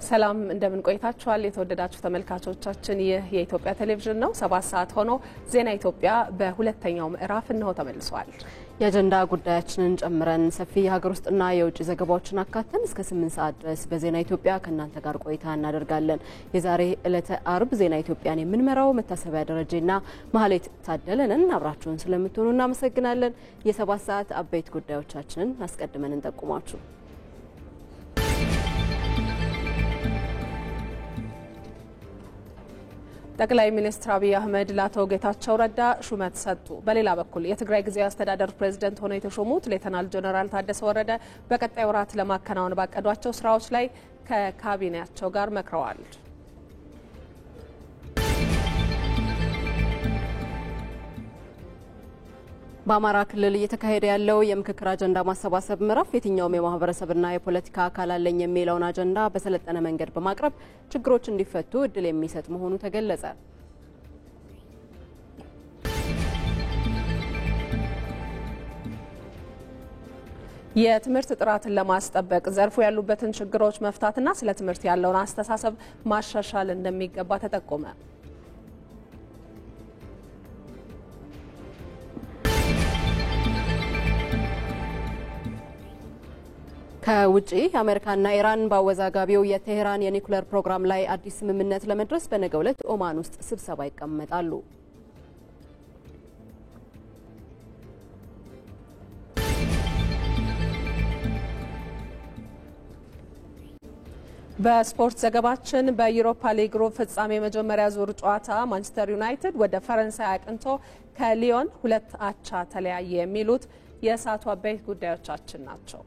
ሰላም እንደምን ቆይታችኋል የተወደዳችሁ ተመልካቾቻችን ይህ የኢትዮጵያ ቴሌቪዥን ነው 7 ሰዓት ሆኖ ዜና ኢትዮጵያ በሁለተኛው ምዕራፍ ነው ተመልሷል የአጀንዳ ጉዳያችንን ጨምረን ሰፊ የሀገር ውስጥና የውጭ ዘገባዎችን አካተን እስከ 8 ሰዓት ድረስ በዜና ኢትዮጵያ ከናንተ ጋር ቆይታ እናደርጋለን የዛሬ ዕለተ አርብ ዜና ኢትዮጵያን የምንመራው መታሰቢያ ደረጃና ማህሌት ታደለንን አብራችሁን ስለምትሆኑ እናመሰግናለን የ7 ሰዓት አበይት ጉዳዮቻችንን አስቀድመን እንጠቁማችሁ ጠቅላይ ሚኒስትር አብይ አህመድ ለአቶ ጌታቸው ረዳ ሹመት ሰጡ። በሌላ በኩል የትግራይ ጊዜያዊ አስተዳደር ፕሬዝዳንት ሆነው የተሾሙት ሌተናል ጀነራል ታደሰ ወረደ በቀጣይ ወራት ለማከናወን ባቀዷቸው ስራዎች ላይ ከካቢኔያቸው ጋር መክረዋል። በአማራ ክልል እየተካሄደ ያለው የምክክር አጀንዳ ማሰባሰብ ምዕራፍ የትኛውም የማህበረሰብና የፖለቲካ አካል አለኝ የሚለውን አጀንዳ በሰለጠነ መንገድ በማቅረብ ችግሮች እንዲፈቱ እድል የሚሰጥ መሆኑ ተገለጸ። የትምህርት ጥራትን ለማስጠበቅ ዘርፉ ያሉበትን ችግሮች መፍታትና ስለ ትምህርት ያለውን አስተሳሰብ ማሻሻል እንደሚገባ ተጠቆመ። ከውጪ አሜሪካና ኢራን ባወዛጋቢው የቴህራን የኒኩሌር ፕሮግራም ላይ አዲስ ስምምነት ለመድረስ በነገው ዕለት ኦማን ውስጥ ስብሰባ ይቀመጣሉ። በስፖርት ዘገባችን በዩሮፓ ሊግ ሩብ ፍጻሜ መጀመሪያ ዙር ጨዋታ ማንቸስተር ዩናይትድ ወደ ፈረንሳይ አቅንቶ ከሊዮን 2-2 ተለያየ የሚሉት የሰዓቱ አበይት ጉዳዮቻችን ናቸው።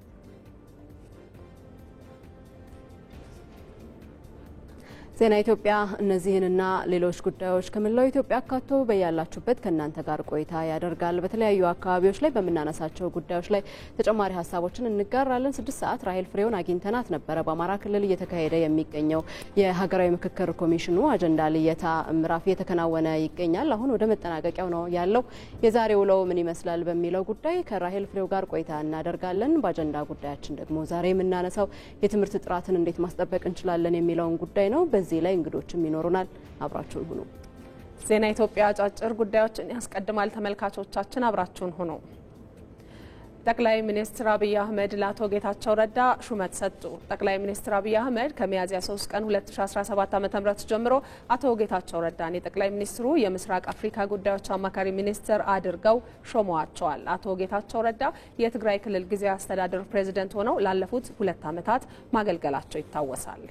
ዜና ኢትዮጵያ እነዚህንና ሌሎች ጉዳዮች ከመላው ኢትዮጵያ አካቶ በያላችሁበት ከናንተ ጋር ቆይታ ያደርጋል። በተለያዩ አካባቢዎች ላይ በመናነሳቸው ጉዳዮች ላይ ተጨማሪ ሀሳቦችን እንጋራለን። 6 ሰዓት ራሄል ፍሬውን አግኝተናት ነበረ። በአማራ ክልል እየተካሄደ የሚገኘው የሀገራዊ ምክክር ኮሚሽኑ አጀንዳ ልየታ ምዕራፍ እየተከናወነ ይገኛል። አሁን ወደ መጠናቀቂያው ነው ያለው። የዛሬው ውለው ምን ይመስላል በሚለው ጉዳይ ከራሄል ፍሬው ጋር ቆይታ እናደርጋለን። በአጀንዳ ጉዳያችን ደግሞ ዛሬ የምናነሳው የትምህርት ጥራትን እንዴት ማስጠበቅ እንችላለን የሚለውን ጉዳይ ነው። በዚህ ላይ እንግዶችም ይኖሩናል። አብራችሁን ሁኑ። ዜና ኢትዮጵያ አጫጭር ጉዳዮችን ያስቀድማል። ተመልካቾቻችን አብራችሁን ሁኑ። ጠቅላይ ሚኒስትር አብይ አህመድ ለአቶ ጌታቸው ረዳ ሹመት ሰጡ። ጠቅላይ ሚኒስትር አብይ አህመድ ከሚያዝያ 3 ቀን 2017 ዓ.ም ጀምሮ አቶ ጌታቸው ረዳን የጠቅላይ ሚኒስትሩ የምስራቅ አፍሪካ ጉዳዮች አማካሪ ሚኒስትር አድርገው ሾመዋቸዋል። አቶ ጌታቸው ረዳ የትግራይ ክልል ጊዜያዊ አስተዳደር ፕሬዝዳንት ሆነው ላለፉት 2 ዓመታት ማገልገላቸው ይታወሳል።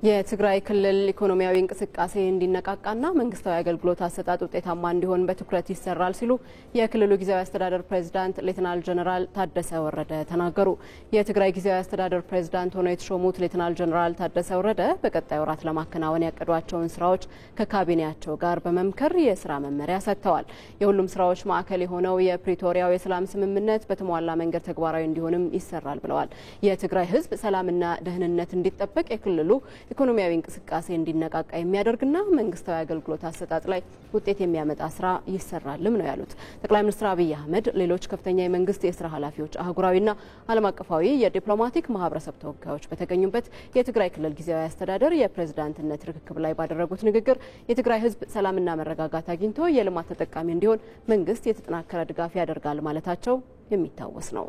የትግራይ ክልል ኢኮኖሚያዊ እንቅስቃሴ እንዲነቃቃና መንግስታዊ አገልግሎት አሰጣጥ ውጤታማ እንዲሆን በትኩረት ይሰራል ሲሉ የክልሉ ጊዜያዊ አስተዳደር ፕሬዝዳንት ሌተናል ጀነራል ታደሰ ወረደ ተናገሩ። የትግራይ ጊዜያዊ አስተዳደር ፕሬዝዳንት ሆነው የተሾሙት ሌተናል ጀነራል ታደሰ ወረደ በቀጣይ ወራት ለማከናወን ያቀዷቸውን ስራዎች ከካቢኔያቸው ጋር በመምከር የስራ መመሪያ ሰጥተዋል። የሁሉም ስራዎች ማዕከል የሆነው የፕሪቶሪያው የሰላም ስምምነት በተሟላ መንገድ ተግባራዊ እንዲሆንም ይሰራል ብለዋል። የትግራይ ህዝብ ሰላምና ደህንነት እንዲጠበቅ የክልሉ ኢኮኖሚያዊ እንቅስቃሴ እንዲነቃቃ የሚያደርግና መንግስታዊ አገልግሎት አሰጣጥ ላይ ውጤት የሚያመጣ ስራ ይሰራልም ነው ያሉት። ጠቅላይ ሚኒስትር አብይ አህመድ ሌሎች ከፍተኛ የመንግስት የስራ ኃላፊዎች አህጉራዊና ዓለም አቀፋዊ የዲፕሎማቲክ ማህበረሰብ ተወካዮች በተገኙበት የትግራይ ክልል ጊዜያዊ አስተዳደር የፕሬዝዳንትነት ርክክብ ላይ ባደረጉት ንግግር የትግራይ ህዝብ ሰላምና መረጋጋት አግኝቶ የልማት ተጠቃሚ እንዲሆን መንግስት የተጠናከረ ድጋፍ ያደርጋል ማለታቸው የሚታወስ ነው።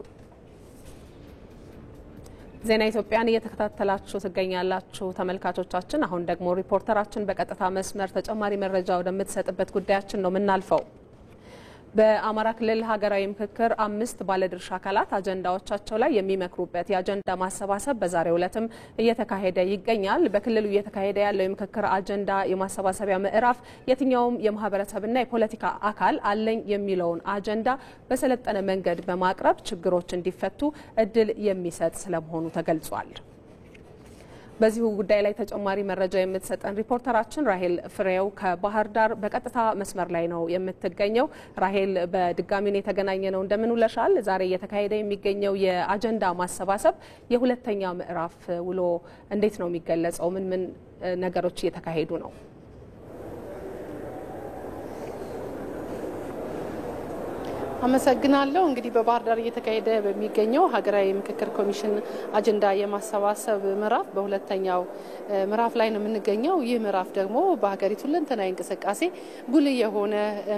ዜና ኢትዮጵያን እየተከታተላችሁ ትገኛላችሁ ተመልካቾቻችን። አሁን ደግሞ ሪፖርተራችን በቀጥታ መስመር ተጨማሪ መረጃ ወደምትሰጥበት ጉዳያችን ነው የምናልፈው። በአማራ ክልል ሀገራዊ ምክክር 5 ባለድርሻ አካላት አጀንዳዎቻቸው ላይ የሚመክሩበት የአጀንዳ ማሰባሰብ በዛሬው ዕለትም እየተካሄደ ይገኛል። በክልሉ እየተካሄደ ያለው የምክክር አጀንዳ የማሰባሰቢያ ምዕራፍ የትኛውም የማህበረሰብና የፖለቲካ አካል አለኝ የሚለውን አጀንዳ በሰለጠነ መንገድ በማቅረብ ችግሮች እንዲፈቱ እድል የሚሰጥ ስለመሆኑ ተገልጿል። በዚሁ ጉዳይ ላይ ተጨማሪ መረጃ የምትሰጠን ሪፖርተራችን ራሄል ፍሬው ከባህር ዳር በቀጥታ መስመር ላይ ነው የምትገኘው። ራሄል በድጋሚ ነው የተገናኘ ነው። እንደምን ውለሻል? ዛሬ እየተካሄደ የሚገኘው የአጀንዳ ማሰባሰብ የሁለተኛ ምዕራፍ ውሎ እንዴት ነው የሚገለጸው? ምን ነገሮች እየተካሄዱ ነው? አመሰግናለሁ። እንግዲህ በባህር ዳር እየተካሄደ በሚገኘው ሀገራዊ ምክክር ኮሚሽን አጀንዳ የማሰባሰብ ምዕራፍ በሁለተኛው ምዕራፍ ላይ ነው የምንገኘው። ይህ ምዕራፍ ደግሞ በሀገሪቱ ሁለንተናዊ እንቅስቃሴ ጉልህ የሆነ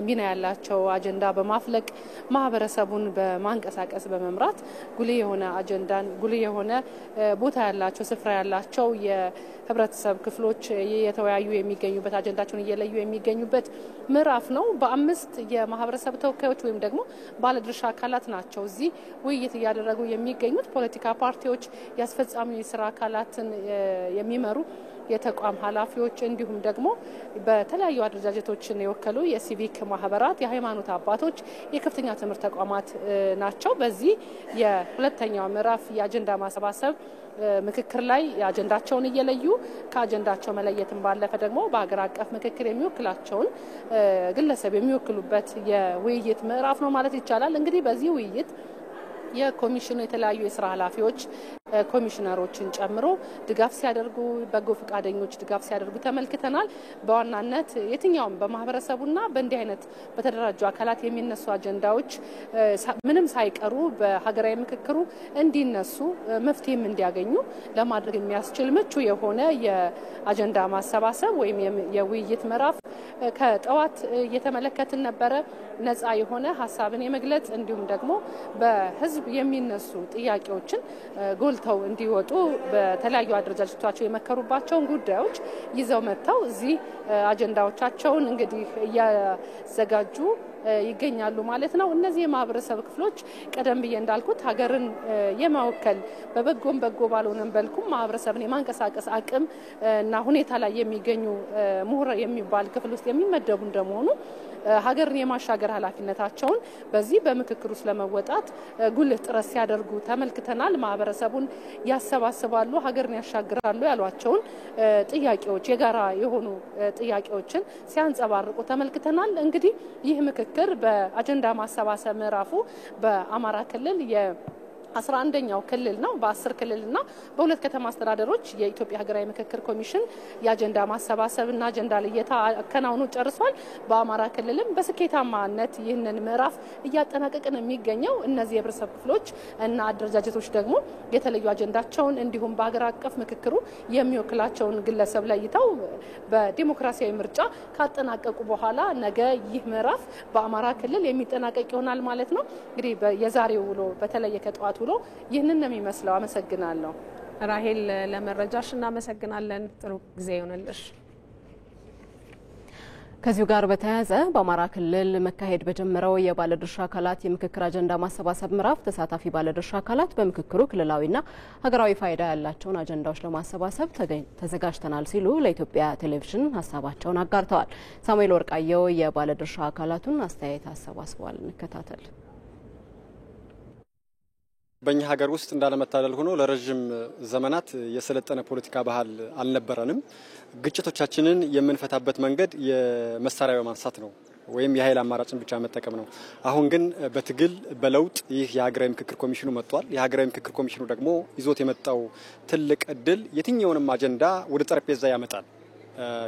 ሚና ያላቸው አጀንዳ በማፍለቅ ማህበረሰቡን በማንቀሳቀስ በመምራት ጉልህ የሆነ አጀንዳን ጉልህ የሆነ ቦታ ያላቸው ስፍራ ያላቸው የህብረተሰብ ክፍሎች የተወያዩ የሚገኙበት አጀንዳቸውን እየለዩ የሚገኙበት ምዕራፍ ነው። በአምስት የማህበረሰብ ተወካዮች ወይም ደግሞ ባለድርሻ አካላት ናቸው እዚህ ውይይት እያደረጉ የሚገኙት። ፖለቲካ ፓርቲዎች፣ ያስፈጻሚ የስራ አካላትን የሚመሩ የተቋም ኃላፊዎች እንዲሁም ደግሞ በተለያዩ አደረጃጀቶችን የወከሉ የሲቪክ ማህበራት፣ የሃይማኖት አባቶች፣ የከፍተኛ ትምህርት ተቋማት ናቸው። በዚህ የሁለተኛው ምዕራፍ የአጀንዳ ማሰባሰብ ምክክር ላይ አጀንዳቸውን እየለዩ ከአጀንዳቸው መለየትን ባለፈ ደግሞ በአገር አቀፍ ምክክር የሚወክላቸውን ግለሰብ የሚወክሉበት የውይይት ምዕራፍ ነው ማለት ይቻላል። እንግዲህ በዚህ ውይይት የኮሚሽኑ የተለያዩ የስራ ኃላፊዎች ኮሚሽነሮችን ጨምሮ ድጋፍ ሲያደርጉ በጎ ፈቃደኞች ድጋፍ ሲያደርጉ ተመልክተናል። በዋናነት የትኛውም በማህበረሰቡና በእንዲህ አይነት በተደራጁ አካላት የሚነሱ አጀንዳዎች ምንም ሳይቀሩ በሀገራዊ ምክክሩ እንዲነሱ መፍትሄም እንዲያገኙ ለማድረግ የሚያስችል ምቹ የሆነ የአጀንዳ ማሰባሰብ ወይም የውይይት ምዕራፍ ከጠዋት እየተመለከትን ነበረ። ነፃ የሆነ ሀሳብን የመግለጽ እንዲሁም ደግሞ በህዝብ የሚነሱ ጥያቄዎችን ጎልተው እንዲወጡ በተለያዩ አደረጃጀቶቻቸው የመከሩባቸውን ጉዳዮች ይዘው መጥተው እዚህ አጀንዳዎቻቸውን እንግዲህ እያዘጋጁ ይገኛሉ ማለት ነው። እነዚህ የማህበረሰብ ክፍሎች ቀደም ብዬ እንዳልኩት ሀገርን የማወከል በበጎም በጎ ባልሆነም በልኩም ማህበረሰብን የማንቀሳቀስ አቅም እና ሁኔታ ላይ የሚገኙ ምሁር የሚባል ክፍል ውስጥ የሚመደቡ እንደመሆኑ ሀገርን የማሻገር ኃላፊነታቸውን በዚህ በምክክር ውስጥ ለመወጣት ጉልህ ጥረት ሲያደርጉ ተመልክተናል። ማህበረሰቡን ያሰባስባሉ፣ ሀገርን ያሻግራሉ ያሏቸውን ጥያቄዎች የጋራ የሆኑ ጥያቄዎችን ሲያንጸባርቁ ተመልክተናል። እንግዲህ ይህ ምክክር በአጀንዳ ማሰባሰብ ምዕራፉ በአማራ ክልል 11ኛው ክልል ነው። በ10 ክልልና በሁለት ከተማ አስተዳደሮች የኢትዮጵያ ሀገራዊ ምክክር ኮሚሽን የአጀንዳ ማሰባሰብና አጀንዳ ልየታ አከናውኖ ጨርሷል። በአማራ ክልልም በስኬታማነት ይህንን ምዕራፍ እያጠናቀቅን የሚገኘው እነዚህ የህብረተሰብ ክፍሎች እና አደረጃጀቶች ደግሞ የተለዩ አጀንዳቸውን እንዲሁም በሀገር አቀፍ ምክክሩ የሚወክላቸውን ግለሰብ ለይተው በዲሞክራሲያዊ ምርጫ ካጠናቀቁ በኋላ ነገ ይህ ምዕራፍ በአማራ ክልል የሚጠናቀቅ ይሆናል ማለት ነው። እንግዲህ የዛሬው ውሎ በተለየ ከጠዋት ውሎ ይህንን ነው የሚመስለው። አመሰግናለሁ ራሄል፣ ለመረጃሽ እናመሰግናለን። ጥሩ ጊዜ ይሁንልሽ። ከዚሁ ጋር በተያያዘ በአማራ ክልል መካሄድ በጀመረው የባለድርሻ አካላት የምክክር አጀንዳ ማሰባሰብ ምዕራፍ ተሳታፊ ባለድርሻ አካላት በምክክሩ ክልላዊና ሀገራዊ ፋይዳ ያላቸውን አጀንዳዎች ለማሰባሰብ ተዘጋጅተናል ሲሉ ለኢትዮጵያ ቴሌቪዥን ሀሳባቸውን አጋርተዋል። ሳሙኤል ወርቃየው የባለድርሻ አካላቱን አስተያየት አሰባስበዋል። እንከታተል። በእኛ ሀገር ውስጥ እንዳለመታደል ሆኖ ለረጅም ዘመናት የሰለጠነ ፖለቲካ ባህል አልነበረንም። ግጭቶቻችንን የምንፈታበት መንገድ የመሳሪያ በማንሳት ነው ወይም የኃይል አማራጭን ብቻ መጠቀም ነው። አሁን ግን በትግል በለውጥ ይህ የሀገራዊ ምክክር ኮሚሽኑ መጥቷል። የሀገራዊ ምክክር ኮሚሽኑ ደግሞ ይዞት የመጣው ትልቅ እድል የትኛውንም አጀንዳ ወደ ጠረጴዛ ያመጣል።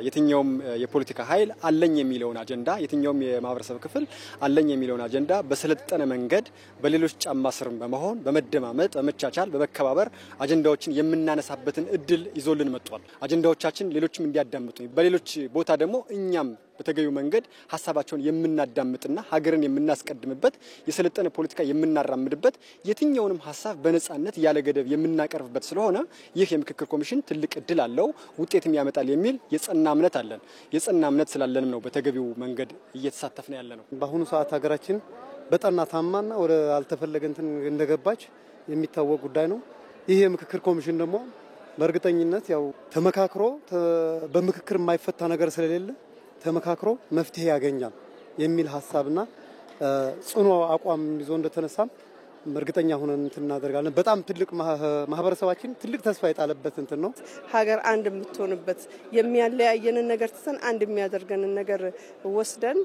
የትኛውም የፖለቲካ ኃይል አለኝ የሚለውን አጀንዳ የትኛውም የማህበረሰብ ክፍል አለኝ የሚለውን አጀንዳ በሰለጠነ መንገድ በሌሎች ጫማ ስር በመሆን በመደማመጥ በመቻቻል በመከባበር አጀንዳዎችን የምናነሳበትን እድል ይዞልን መጥቷል። አጀንዳዎቻችን ሌሎችም እንዲያዳምጡ በሌሎች ቦታ ደግሞ እኛም በተገኙ መንገድ ሀሳባቸውን የምናዳምጥና ሀገርን የምናስቀድምበት የሰለጠነ ፖለቲካ የምናራምድበት የትኛውንም ሀሳብ በነጻነት ያለ ገደብ የምናቀርብበት ስለሆነ ይህ የምክክር ኮሚሽን ትልቅ እድል አለው፣ ውጤትም ያመጣል የሚል የጸና እምነት አለን። የጸና እምነት ስላለንም ነው በተገቢው መንገድ እየተሳተፍን ያለ ነው። በአሁኑ ሰዓት ሀገራችን በጠና ታማና ወደ አልተፈለገ እንትን እንደገባች የሚታወቅ ጉዳይ ነው። ይህ የምክክር ኮሚሽን ደግሞ በእርግጠኝነት ያው ተመካክሮ በምክክር የማይፈታ ነገር ስለሌለ ተመካክሮ መፍትሄ ያገኛል የሚል ሐሳብና ጽኑ አቋም ይዞ እንደተነሳም እርግጠኛ ሆነን እናደርጋለን። በጣም ትልቅ ማህበረሰባችን ትልቅ ተስፋ የጣለበት እንትን ነው። ሀገር አንድ የምትሆንበት የሚያለያየንን ነገር ትተን አንድ የሚያደርገንን ነገር ወስደን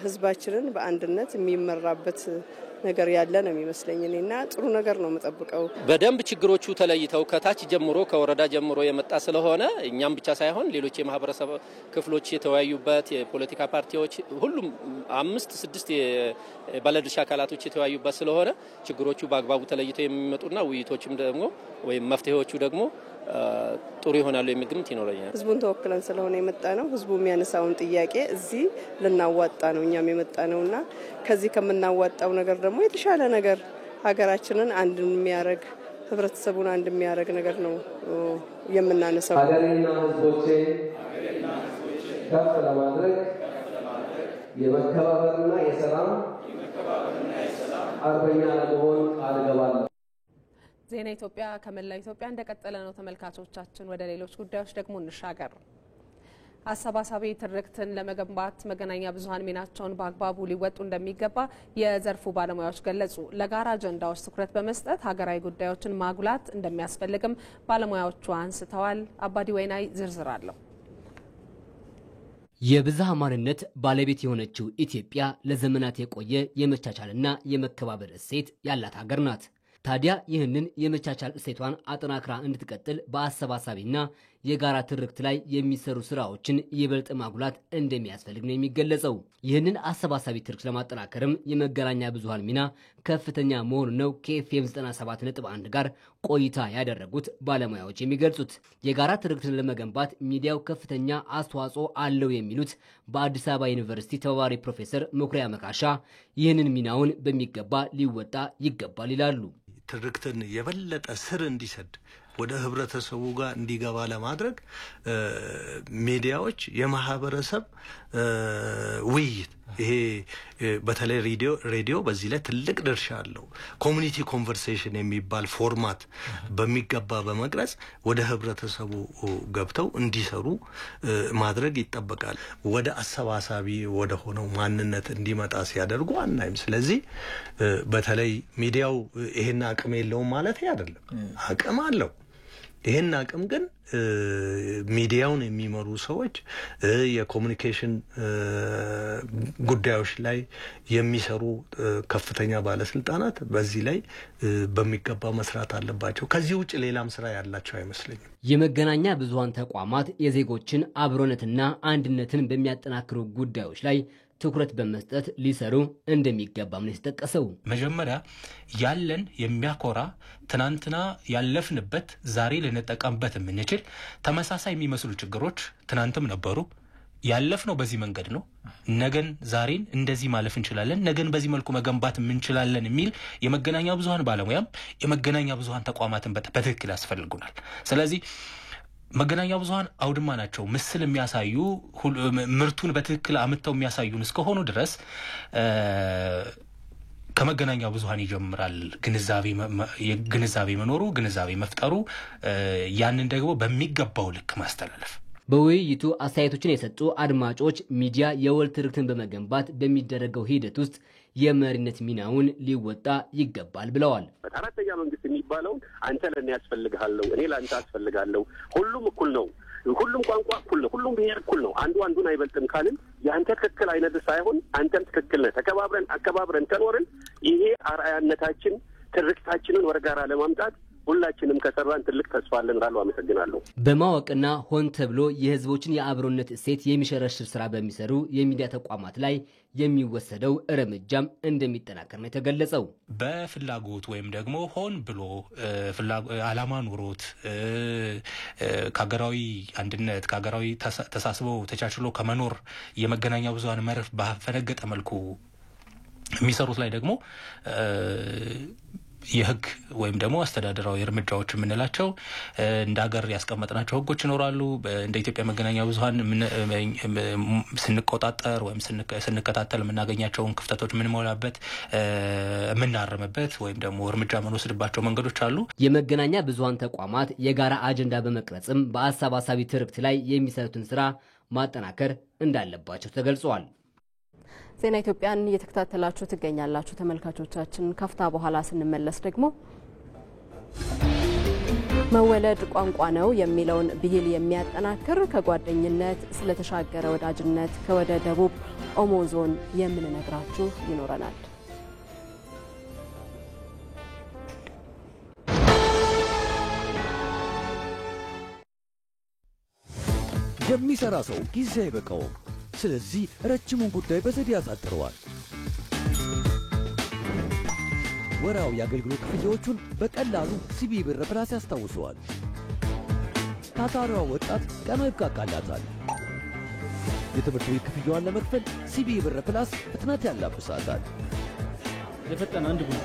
ህዝባችንን በአንድነት የሚመራበት ነገር ያለ ነው የሚመስለኝ እኔና ጥሩ ነገር ነው መጠብቀው በደንብ ችግሮቹ ተለይተው ከታች ጀምሮ ከወረዳ ጀምሮ የመጣ ስለሆነ እኛም ብቻ ሳይሆን ሌሎች የማህበረሰብ ክፍሎች የተወያዩበት የፖለቲካ ፓርቲዎች ሁሉም 5-6 ባለድርሻ አካላቶች የተወያዩበት ስለሆነ ችግሮቹ በአግባቡ ተለይተው የሚመጡና ውይይቶችም ደግሞ ወይም መፍትሄዎቹ ደግሞ ጥሩ ይሆናሉ የሚል ግምት ይኖረኛል። ህዝቡን ተወክለን ስለሆነ የመጣ ነው ህዝቡ የሚያነሳውን ጥያቄ እዚህ ልናዋጣ ነው እኛም የመጣ ነውና ከዚህ ከምናዋጣው ነገር ደግሞ የተሻለ ነገር ሀገራችንን አንድ የሚያረግ ህብረተሰቡን አንድ የሚያረግ ነገር ነው የምናነሳው። ሀገሬና ህዝቦቼ ከፍ ለማድረግ የመከባበርና የሰላም አርበኛ ለመሆን ቃል እገባለሁ። ዜና ኢትዮጵያ ከመላ ኢትዮጵያ እንደቀጠለ ነው። ተመልካቾቻችን ወደ ሌሎች ጉዳዮች ደግሞ እንሻገር። አሰባሳቢ ትርክትን ለመገንባት መገናኛ ብዙሃን ሚናቸውን በአግባቡ ሊወጡ እንደሚገባ የዘርፉ ባለሙያዎች ገለጹ። ለጋራ አጀንዳዎች ትኩረት በመስጠት ሀገራዊ ጉዳዮችን ማጉላት እንደሚያስፈልግም ባለሙያዎቹ አንስተዋል። አባዲ ወይናይ ዝርዝር አለው። የብዝሃ ማንነት ባለቤት የሆነችው ኢትዮጵያ ለዘመናት የቆየ የመቻቻልና የመከባበር እሴት ያላት ሀገር ናት። ታዲያ ይህንን የመቻቻል እሴቷን አጠናክራ እንድትቀጥል በአሰባሳቢና የጋራ ትርክት ላይ የሚሰሩ ስራዎችን ይበልጥ ማጉላት እንደሚያስፈልግ ነው የሚገለጸው። ይህንን አሰባሳቢ ትርክት ለማጠናከርም የመገናኛ ብዙሃን ሚና ከፍተኛ መሆኑ ነው ከኤፍኤም 97.1 ጋር ቆይታ ያደረጉት ባለሙያዎች የሚገልጹት። የጋራ ትርክትን ለመገንባት ሚዲያው ከፍተኛ አስተዋጽኦ አለው የሚሉት በአዲስ አበባ ዩኒቨርሲቲ ተባባሪ ፕሮፌሰር መኩሪያ መካሻ ይህንን ሚናውን በሚገባ ሊወጣ ይገባል ይላሉ። ትርክትን የበለጠ ስር እንዲሰድ ወደ ህብረተሰቡ ጋር እንዲገባ ለማድረግ ሚዲያዎች የማህበረሰብ ውይይት ይሄ በተለይ ሬዲዮ በዚህ ላይ ትልቅ ድርሻ አለው። ኮሚኒቲ ኮንቨርሴሽን የሚባል ፎርማት በሚገባ በመቅረጽ ወደ ህብረተሰቡ ገብተው እንዲሰሩ ማድረግ ይጠበቃል። ወደ አሰባሳቢ ወደ ሆነው ማንነት እንዲመጣ ሲያደርጉ አናይም። ስለዚህ በተለይ ሚዲያው ይሄን አቅም የለውም ማለት አይደለም፣ አቅም አለው። ይሄን አቅም ግን ሚዲያውን የሚመሩ ሰዎች የኮሙኒኬሽን ጉዳዮች ላይ የሚሰሩ ከፍተኛ ባለስልጣናት በዚህ ላይ በሚገባ መስራት አለባቸው። ከዚህ ውጭ ሌላም ስራ ያላቸው አይመስለኝም። የመገናኛ ብዙሃን ተቋማት የዜጎችን አብሮነትና አንድነትን በሚያጠናክሩ ጉዳዮች ላይ ትኩረት በመስጠት ሊሰሩ እንደሚገባም ነው የተጠቀሰው። መጀመሪያ ያለን የሚያኮራ ትናንትና ያለፍንበት ዛሬ ልንጠቀምበት የምንችል ተመሳሳይ የሚመስሉ ችግሮች ትናንትም ነበሩ። ያለፍነው በዚህ መንገድ ነው። ነገን ዛሬን እንደዚህ ማለፍ እንችላለን፣ ነገን በዚህ መልኩ መገንባት እንችላለን የሚል የመገናኛ ብዙሃን ባለሙያም የመገናኛ ብዙሃን ተቋማትን በትክክል ያስፈልጉናል። ስለዚህ መገናኛ ብዙሃን አውድማ ናቸው። ምስል የሚያሳዩ ምርቱን በትክክል አምጥተው የሚያሳዩን እስከሆኑ ድረስ ከመገናኛ ብዙሃን ይጀምራል ግንዛቤ መኖሩ፣ ግንዛቤ መፍጠሩ፣ ያንን ደግሞ በሚገባው ልክ ማስተላለፍ። በውይይቱ አስተያየቶችን የሰጡ አድማጮች ሚዲያ የወል ትርክትን በመገንባት በሚደረገው ሂደት ውስጥ የመሪነት ሚናውን ሊወጣ ይገባል ብለዋል። አራተኛ መንግስት የሚባለው አንተ ለኔ ያስፈልጋለሁ፣ እኔ ለአንተ አስፈልጋለሁ፣ ሁሉም እኩል ነው፣ ሁሉም ቋንቋ እኩል ነው፣ ሁሉም ብሔር እኩል ነው፣ አንዱ አንዱን አይበልጥም ካልን ያንተ ትክክል አይነት ሳይሆን አንተም ትክክል ነህ፣ ተከባብረን አከባብረን ከኖርን ይሄ አርአያነታችን ትርክታችንን ወደ ጋራ ለማምጣት ሁላችንም ከሰራን ትልቅ ተስፋ አለን እላለሁ። አመሰግናለሁ። በማወቅና ሆን ተብሎ የህዝቦችን የአብሮነት እሴት የሚሸረሽር ስራ በሚሰሩ የሚዲያ ተቋማት ላይ የሚወሰደው እርምጃም እንደሚጠናከር ነው የተገለጸው። በፍላጎት ወይም ደግሞ ሆን ብሎ አላማ ኑሮት ከሀገራዊ አንድነት ከሀገራዊ ተሳስበው ተቻችሎ ከመኖር የመገናኛ ብዙሃን መርህ ባፈነገጠ መልኩ የሚሰሩት ላይ ደግሞ የህግ ወይም ደግሞ አስተዳደራዊ እርምጃዎች የምንላቸው እንደ ሀገር ያስቀመጥናቸው ህጎች ይኖራሉ። እንደ ኢትዮጵያ መገናኛ ብዙሃን ስንቆጣጠር ወይም ስንከታተል የምናገኛቸውን ክፍተቶች የምንሞላበት የምናርምበት ወይም ደግሞ እርምጃ የምንወስድባቸው መንገዶች አሉ። የመገናኛ ብዙሃን ተቋማት የጋራ አጀንዳ በመቅረጽም በአሰባሳቢ ትርክት ላይ የሚሰሩትን ስራ ማጠናከር እንዳለባቸው ተገልጿል። ዜና ኢትዮጵያን እየተከታተላችሁ ትገኛላችሁ ተመልካቾቻችን። ከፍታ በኋላ ስንመለስ ደግሞ መወለድ ቋንቋ ነው የሚለውን ብሂል የሚያጠናክር ከጓደኝነት ስለተሻገረ ወዳጅነት ከወደ ደቡብ ኦሞ ዞን የምንነግራችሁ ይኖረናል። የሚሰራ ሰው ጊዜ አይበቃውም። ስለዚህ ረጅሙን ጉዳይ በዘዴ ያሳጥረዋል። ወራዊ የአገልግሎት ክፍያዎቹን በቀላሉ ሲቢ ብር ፕላስ ያስታውሰዋል። ታታሪዋ ወጣት ቀኗ ይብቃቃላታል። የትምህርት ቤት ክፍያዋን ለመክፈል ሲቢ ብር ፕላስ ፍጥነት ያላብሳታል። የፈጠነ አንድ ጉድ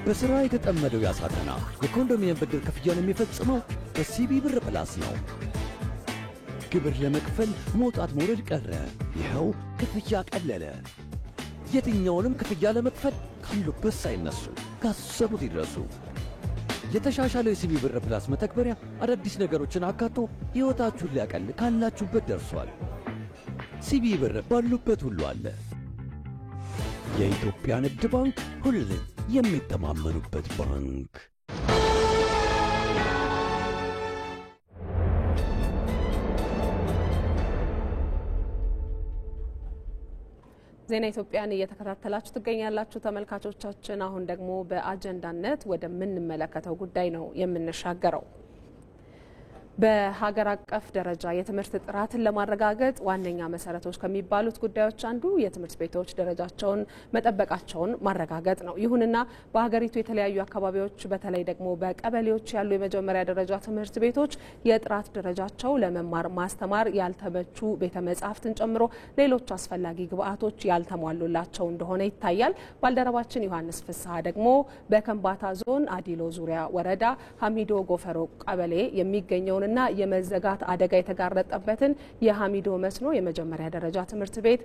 በሥራ የተጠመደው ያሳተና የኮንዶሚኒየም ብድር ክፍያውን የሚፈጽመው በሲቢ ብር ፕላስ ነው። ግብር ለመክፈል መውጣት መውረድ ቀረ። ይኸው ክፍያ ቀለለ። የትኛውንም ክፍያ ለመክፈል ካሉበት ሳይነሱ ካሰቡት ይድረሱ። የተሻሻለው የሲቢ ብር ፕላስ መተግበሪያ አዳዲስ ነገሮችን አካቶ ሕይወታችሁን ሊያቀል ካላችሁበት ደርሷል። ሲቢ ብር ባሉበት ሁሉ አለ። የኢትዮጵያ ንግድ ባንክ ሁሌም የሚተማመኑበት ባንክ። ዜና ኢትዮጵያን እየተከታተላችሁ ትገኛላችሁ ተመልካቾቻችን። አሁን ደግሞ በአጀንዳነት ወደምንመለከተው ጉዳይ ነው የምንሻገረው። በሀገር አቀፍ ደረጃ የትምህርት ጥራትን ለማረጋገጥ ዋነኛ መሰረቶች ከሚባሉት ጉዳዮች አንዱ የትምህርት ቤቶች ደረጃቸውን መጠበቃቸውን ማረጋገጥ ነው። ይሁንና በሀገሪቱ የተለያዩ አካባቢዎች በተለይ ደግሞ በቀበሌዎች ያሉ የመጀመሪያ ደረጃ ትምህርት ቤቶች የጥራት ደረጃቸው ለመማር ማስተማር ያልተመቹ ቤተ መጻሕፍትን ጨምሮ ሌሎች አስፈላጊ ግብዓቶች ያልተሟሉላቸው እንደሆነ ይታያል። ባልደረባችን ዮሐንስ ፍስሐ ደግሞ በከምባታ ዞን አዲሎ ዙሪያ ወረዳ ሀሚዶ ጎፈሮ ቀበሌ የሚገኘው እና የመዘጋት አደጋ የተጋረጠበትን የሀሚዶ መስኖ የመጀመሪያ ደረጃ ትምህርት ቤት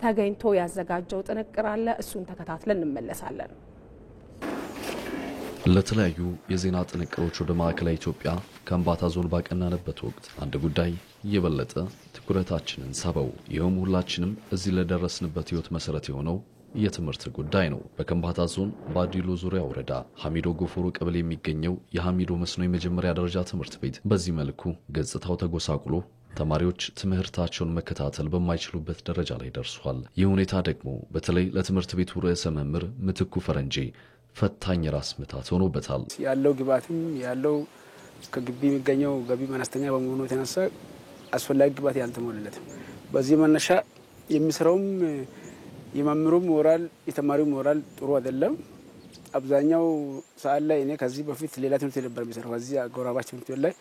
ተገኝቶ ያዘጋጀው ጥንቅር አለ። እሱን ተከታትለን እንመለሳለን። ለተለያዩ የዜና ጥንቅሮች ወደ ማዕከላዊ ኢትዮጵያ ከምባታ ዞን ባቀናንበት ወቅት አንድ ጉዳይ የበለጠ ትኩረታችንን ሳበው። ይኸውም ሁላችንም እዚህ ለደረስንበት ህይወት መሰረት የሆነው የትምህርት ጉዳይ ነው። በከምባታ ዞን በአዲሎ ዙሪያ ወረዳ ሀሚዶ ጎፎሮ ቀበሌ የሚገኘው የሀሚዶ መስኖ የመጀመሪያ ደረጃ ትምህርት ቤት በዚህ መልኩ ገጽታው ተጎሳቁሎ ተማሪዎች ትምህርታቸውን መከታተል በማይችሉበት ደረጃ ላይ ደርሷል። ይህ ሁኔታ ደግሞ በተለይ ለትምህርት ቤቱ ርዕሰ መምህር ምትኩ ፈረንጄ ፈታኝ ራስ ምታት ሆኖበታል። ያለው ግብዓትም ያለው ከግቢ የሚገኘው ገቢ አነስተኛ በመሆኑ የተነሳ አስፈላጊ ግብዓት ያልተሟላለት በዚህ መነሻ የሚሰራውም የመምህሩም ሞራል የተማሪው ሞራል ጥሩ አይደለም። አብዛኛው ሰዓት ላይ እኔ ከዚህ በፊት ሌላ ትምህርት ነበር የሚሰራው። ከዚህ አጎራባች ትምህርት ላይ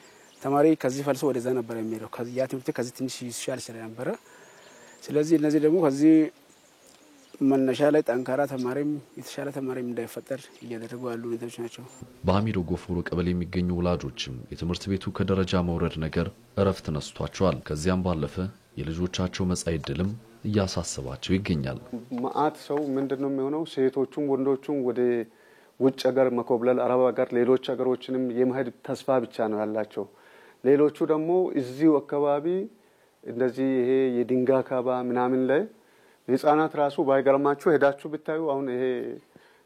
ተማሪ ከዚህ ፈልሶ ወደዛ ነበር የሚሄደው። ያ ትምህርት ከዚህ ትንሽ ይሻል ነበር። ስለዚህ እነዚህ ደግሞ ከዚህ መነሻ ላይ ጠንካራ ተማሪም የተሻለ ተማሪም እንዳይፈጠር እያደረጉ ያሉ ሁኔታዎች ናቸው። በሀሚዶ ጎፎሮ ቀበሌ የሚገኙ ወላጆችም የትምህርት ቤቱ ከደረጃ መውረድ ነገር እረፍት ነስቷቸዋል። ከዚያም ባለፈ የልጆቻቸው መጻኢ ዕድልም እያሳሰባቸው ይገኛል። ማአት ሰው ምንድነው የሚሆነው? ሴቶቹም ወንዶቹም ወደ ውጭ ሀገር መኮብለል፣ አረብ ሀገር፣ ሌሎች ሀገሮችንም የመሄድ ተስፋ ብቻ ነው ያላቸው። ሌሎቹ ደግሞ እዚሁ አካባቢ እንደዚህ ይሄ የድንጋይ ካባ ምናምን ላይ ህፃናት ራሱ ባይገርማችሁ ሄዳችሁ ብታዩ አሁን ይሄ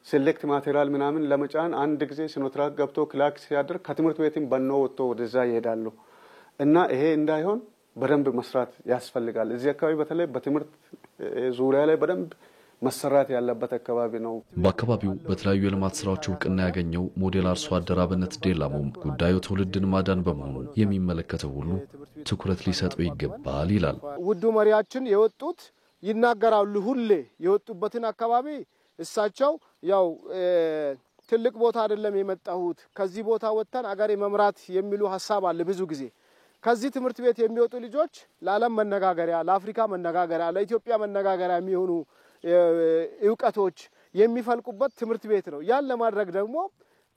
ሴሌክት ማቴሪያል ምናምን ለመጫን አንድ ጊዜ ሲኖትራክ ገብቶ ክላክ ሲያደርግ ከትምህርት ቤትም በኖ ወጥቶ ወደዛ ይሄዳሉ። እና ይሄ እንዳይሆን በደንብ መስራት ያስፈልጋል። እዚህ አካባቢ በተለይ በትምህርት ዙሪያ ላይ በደንብ መሰራት ያለበት አካባቢ ነው። በአካባቢው በተለያዩ የልማት ስራዎች እውቅና ያገኘው ሞዴል አርሶ አደር አብነት ዴላሞም ጉዳዩ ትውልድን ማዳን በመሆኑ የሚመለከተው ሁሉ ትኩረት ሊሰጠው ይገባል ይላል። ውዱ መሪያችን የወጡት ይናገራሉ። ሁሌ የወጡበትን አካባቢ እሳቸው ያው ትልቅ ቦታ አይደለም የመጣሁት ከዚህ ቦታ ወጥተን አገር መምራት የሚሉ ሐሳብ አለ ብዙ ጊዜ። ከዚህ ትምህርት ቤት የሚወጡ ልጆች ለዓለም መነጋገሪያ፣ ለአፍሪካ መነጋገሪያ፣ ለኢትዮጵያ መነጋገሪያ የሚሆኑ ዕውቀቶች የሚፈልቁበት ትምህርት ቤት ነው። ያን ለማድረግ ደግሞ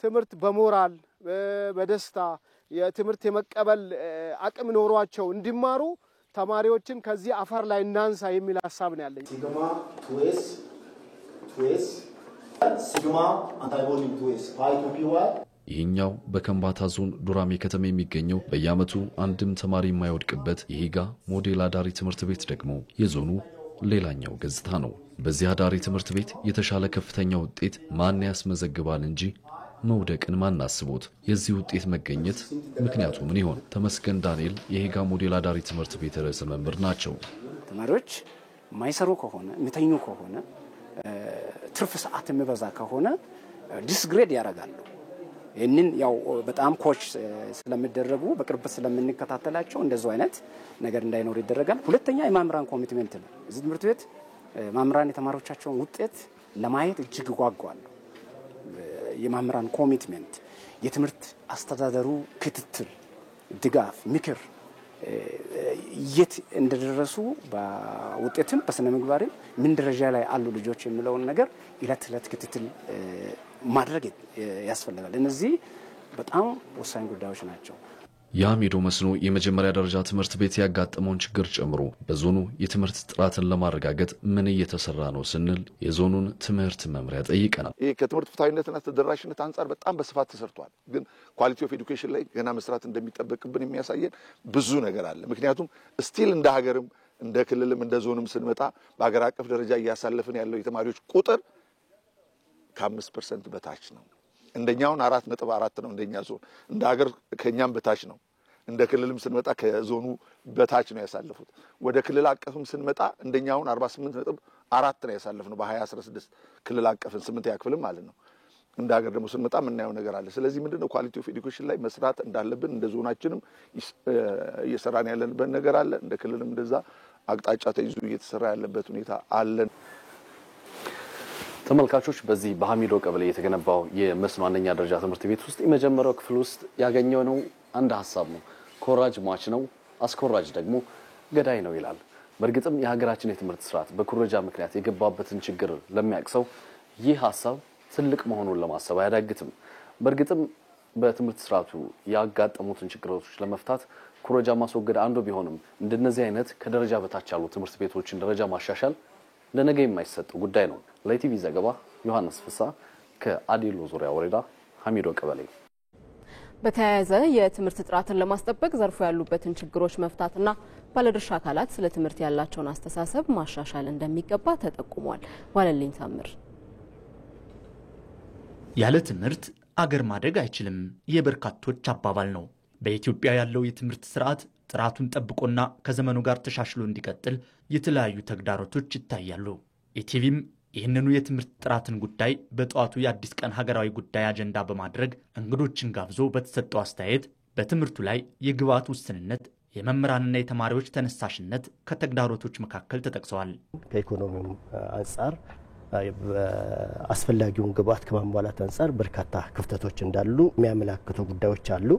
ትምህርት በሞራል በደስታ የትምህርት የመቀበል አቅም ኖሯቸው እንዲማሩ ተማሪዎችን ከዚህ አፈር ላይ እናንሳ የሚል ሐሳብ ነው ያለኝ። ሲግማ አንታይቦዲም ቱኤስ ፓይቱፒዋይ ይህኛው በከምባታ ዞን ዱራሜ ከተማ የሚገኘው በየዓመቱ አንድም ተማሪ የማይወድቅበት የሂጋ ሞዴል አዳሪ ትምህርት ቤት ደግሞ የዞኑ ሌላኛው ገጽታ ነው። በዚህ አዳሪ ትምህርት ቤት የተሻለ ከፍተኛ ውጤት ማን ያስመዘግባል እንጂ መውደቅን ማን አስቦት? የዚህ ውጤት መገኘት ምክንያቱ ምን ይሆን? ተመስገን ዳንኤል የሂጋ ሞዴል አዳሪ ትምህርት ቤት ርዕሰ መምህር ናቸው። ተማሪዎች ማይሰሩ ከሆነ የሚተኙ ከሆነ ትርፍ ሰዓት የሚበዛ ከሆነ ዲስግሬድ ያደርጋሉ። ይህንን ያው በጣም ኮች ስለሚደረጉ በቅርበት ስለምንከታተላቸው እንደዚህ አይነት ነገር እንዳይኖር ይደረጋል። ሁለተኛ የመምህራን ኮሚትመንት ነው። እዚህ ትምህርት ቤት መምህራን የተማሪዎቻቸውን ውጤት ለማየት እጅግ ጓጓሉ። የመምህራን ኮሚትመንት፣ የትምህርት አስተዳደሩ ክትትል፣ ድጋፍ፣ ምክር የት እንደደረሱ በውጤትም በስነ ምግባርም ምን ደረጃ ላይ አሉ ልጆች የሚለውን ነገር ዕለት ዕለት ክትትል ማድረግ ያስፈልጋል። እነዚህ በጣም ወሳኝ ጉዳዮች ናቸው። የአሚዶ መስኖ የመጀመሪያ ደረጃ ትምህርት ቤት ያጋጠመውን ችግር ጨምሮ በዞኑ የትምህርት ጥራትን ለማረጋገጥ ምን እየተሰራ ነው ስንል የዞኑን ትምህርት መምሪያ ጠይቀናል። ይህ ከትምህርት ፍትሐዊነትና ተደራሽነት አንጻር በጣም በስፋት ተሰርቷል። ግን ኳሊቲ ኦፍ ኤዱኬሽን ላይ ገና መስራት እንደሚጠበቅብን የሚያሳየን ብዙ ነገር አለ። ምክንያቱም ስቲል እንደ ሀገርም እንደ ክልልም እንደ ዞንም ስንመጣ በሀገር አቀፍ ደረጃ እያሳለፍን ያለው የተማሪዎች ቁጥር ከ5% በታች ነው። እንደኛውን 4.4 ነው እንደኛ ዞን። እንደ ሀገር ከኛም በታች ነው። እንደ ክልልም ስንመጣ ከዞኑ በታች ነው ያሳለፉት። ወደ ክልል አቀፍም ስንመጣ እንደኛውን 48.4 ነው ያሳለፍነው በ2016 ክልል አቀፍን 8ኛ ክፍልም ማለት ነው። እንደ ሀገር ደግሞ ስንመጣ የምናየው ነገር አለ። ስለዚህ ምንድነው ኳሊቲ ኦፍ ኤዱኬሽን ላይ መስራት እንዳለብን እንደ ዞናችንም እየሰራን ያለንበት ነገር አለ። እንደ ክልልም እንደዛ አቅጣጫ ተይዞ እየተሰራ ያለበት ሁኔታ አለ። ተመልካቾች በዚህ በአሚዶ ቀበሌ የተገነባው የመስኖ አንደኛ ደረጃ ትምህርት ቤት ውስጥ የመጀመሪያው ክፍል ውስጥ ያገኘው ነው አንድ ሐሳብ ነው። ኮራጅ ሟች ነው፣ አስኮራጅ ደግሞ ገዳይ ነው ይላል። በእርግጥም የሀገራችን የትምህርት ስርዓት በኩረጃ ምክንያት የገባበትን ችግር ለሚያቅሰው ይህ ሐሳብ ትልቅ መሆኑን ለማሰብ አያዳግትም። በእርግጥም በትምህርት ስርዓቱ ያጋጠሙትን ችግሮች ለመፍታት ኩረጃ ማስወገድ አንዱ ቢሆንም እንደነዚህ አይነት ከደረጃ በታች ያሉ ትምህርት ቤቶችን ደረጃ ማሻሻል ለነገ የማይሰጥ ጉዳይ ነው። ለኢቲቪ ዘገባ ዮሐንስ ፍሳ ከአዲሎ ዙሪያ ወረዳ አሚዶ ቀበሌ። በተያያዘ የትምህርት ጥራትን ለማስጠበቅ ዘርፉ ያሉበትን ችግሮች መፍታትና ባለድርሻ አካላት ስለ ትምህርት ያላቸውን አስተሳሰብ ማሻሻል እንደሚገባ ተጠቁሟል። ዋለልኝ ታምር። ያለ ትምህርት አገር ማደግ አይችልም የበርካቶች አባባል ነው። በኢትዮጵያ ያለው የትምህርት ስርዓት ጥራቱን ጠብቆና ከዘመኑ ጋር ተሻሽሎ እንዲቀጥል የተለያዩ ተግዳሮቶች ይታያሉ። ኢቲቪም ይህንኑ የትምህርት ጥራትን ጉዳይ በጠዋቱ የአዲስ ቀን ሀገራዊ ጉዳይ አጀንዳ በማድረግ እንግዶችን ጋብዞ በተሰጠው አስተያየት በትምህርቱ ላይ የግብዓት ውስንነት፣ የመምህራንና የተማሪዎች ተነሳሽነት ከተግዳሮቶች መካከል ተጠቅሰዋል። ከኢኮኖሚው አንጻር አስፈላጊውን ግብዓት ከማሟላት አንጻር በርካታ ክፍተቶች እንዳሉ የሚያመላክቱ ጉዳዮች አሉ።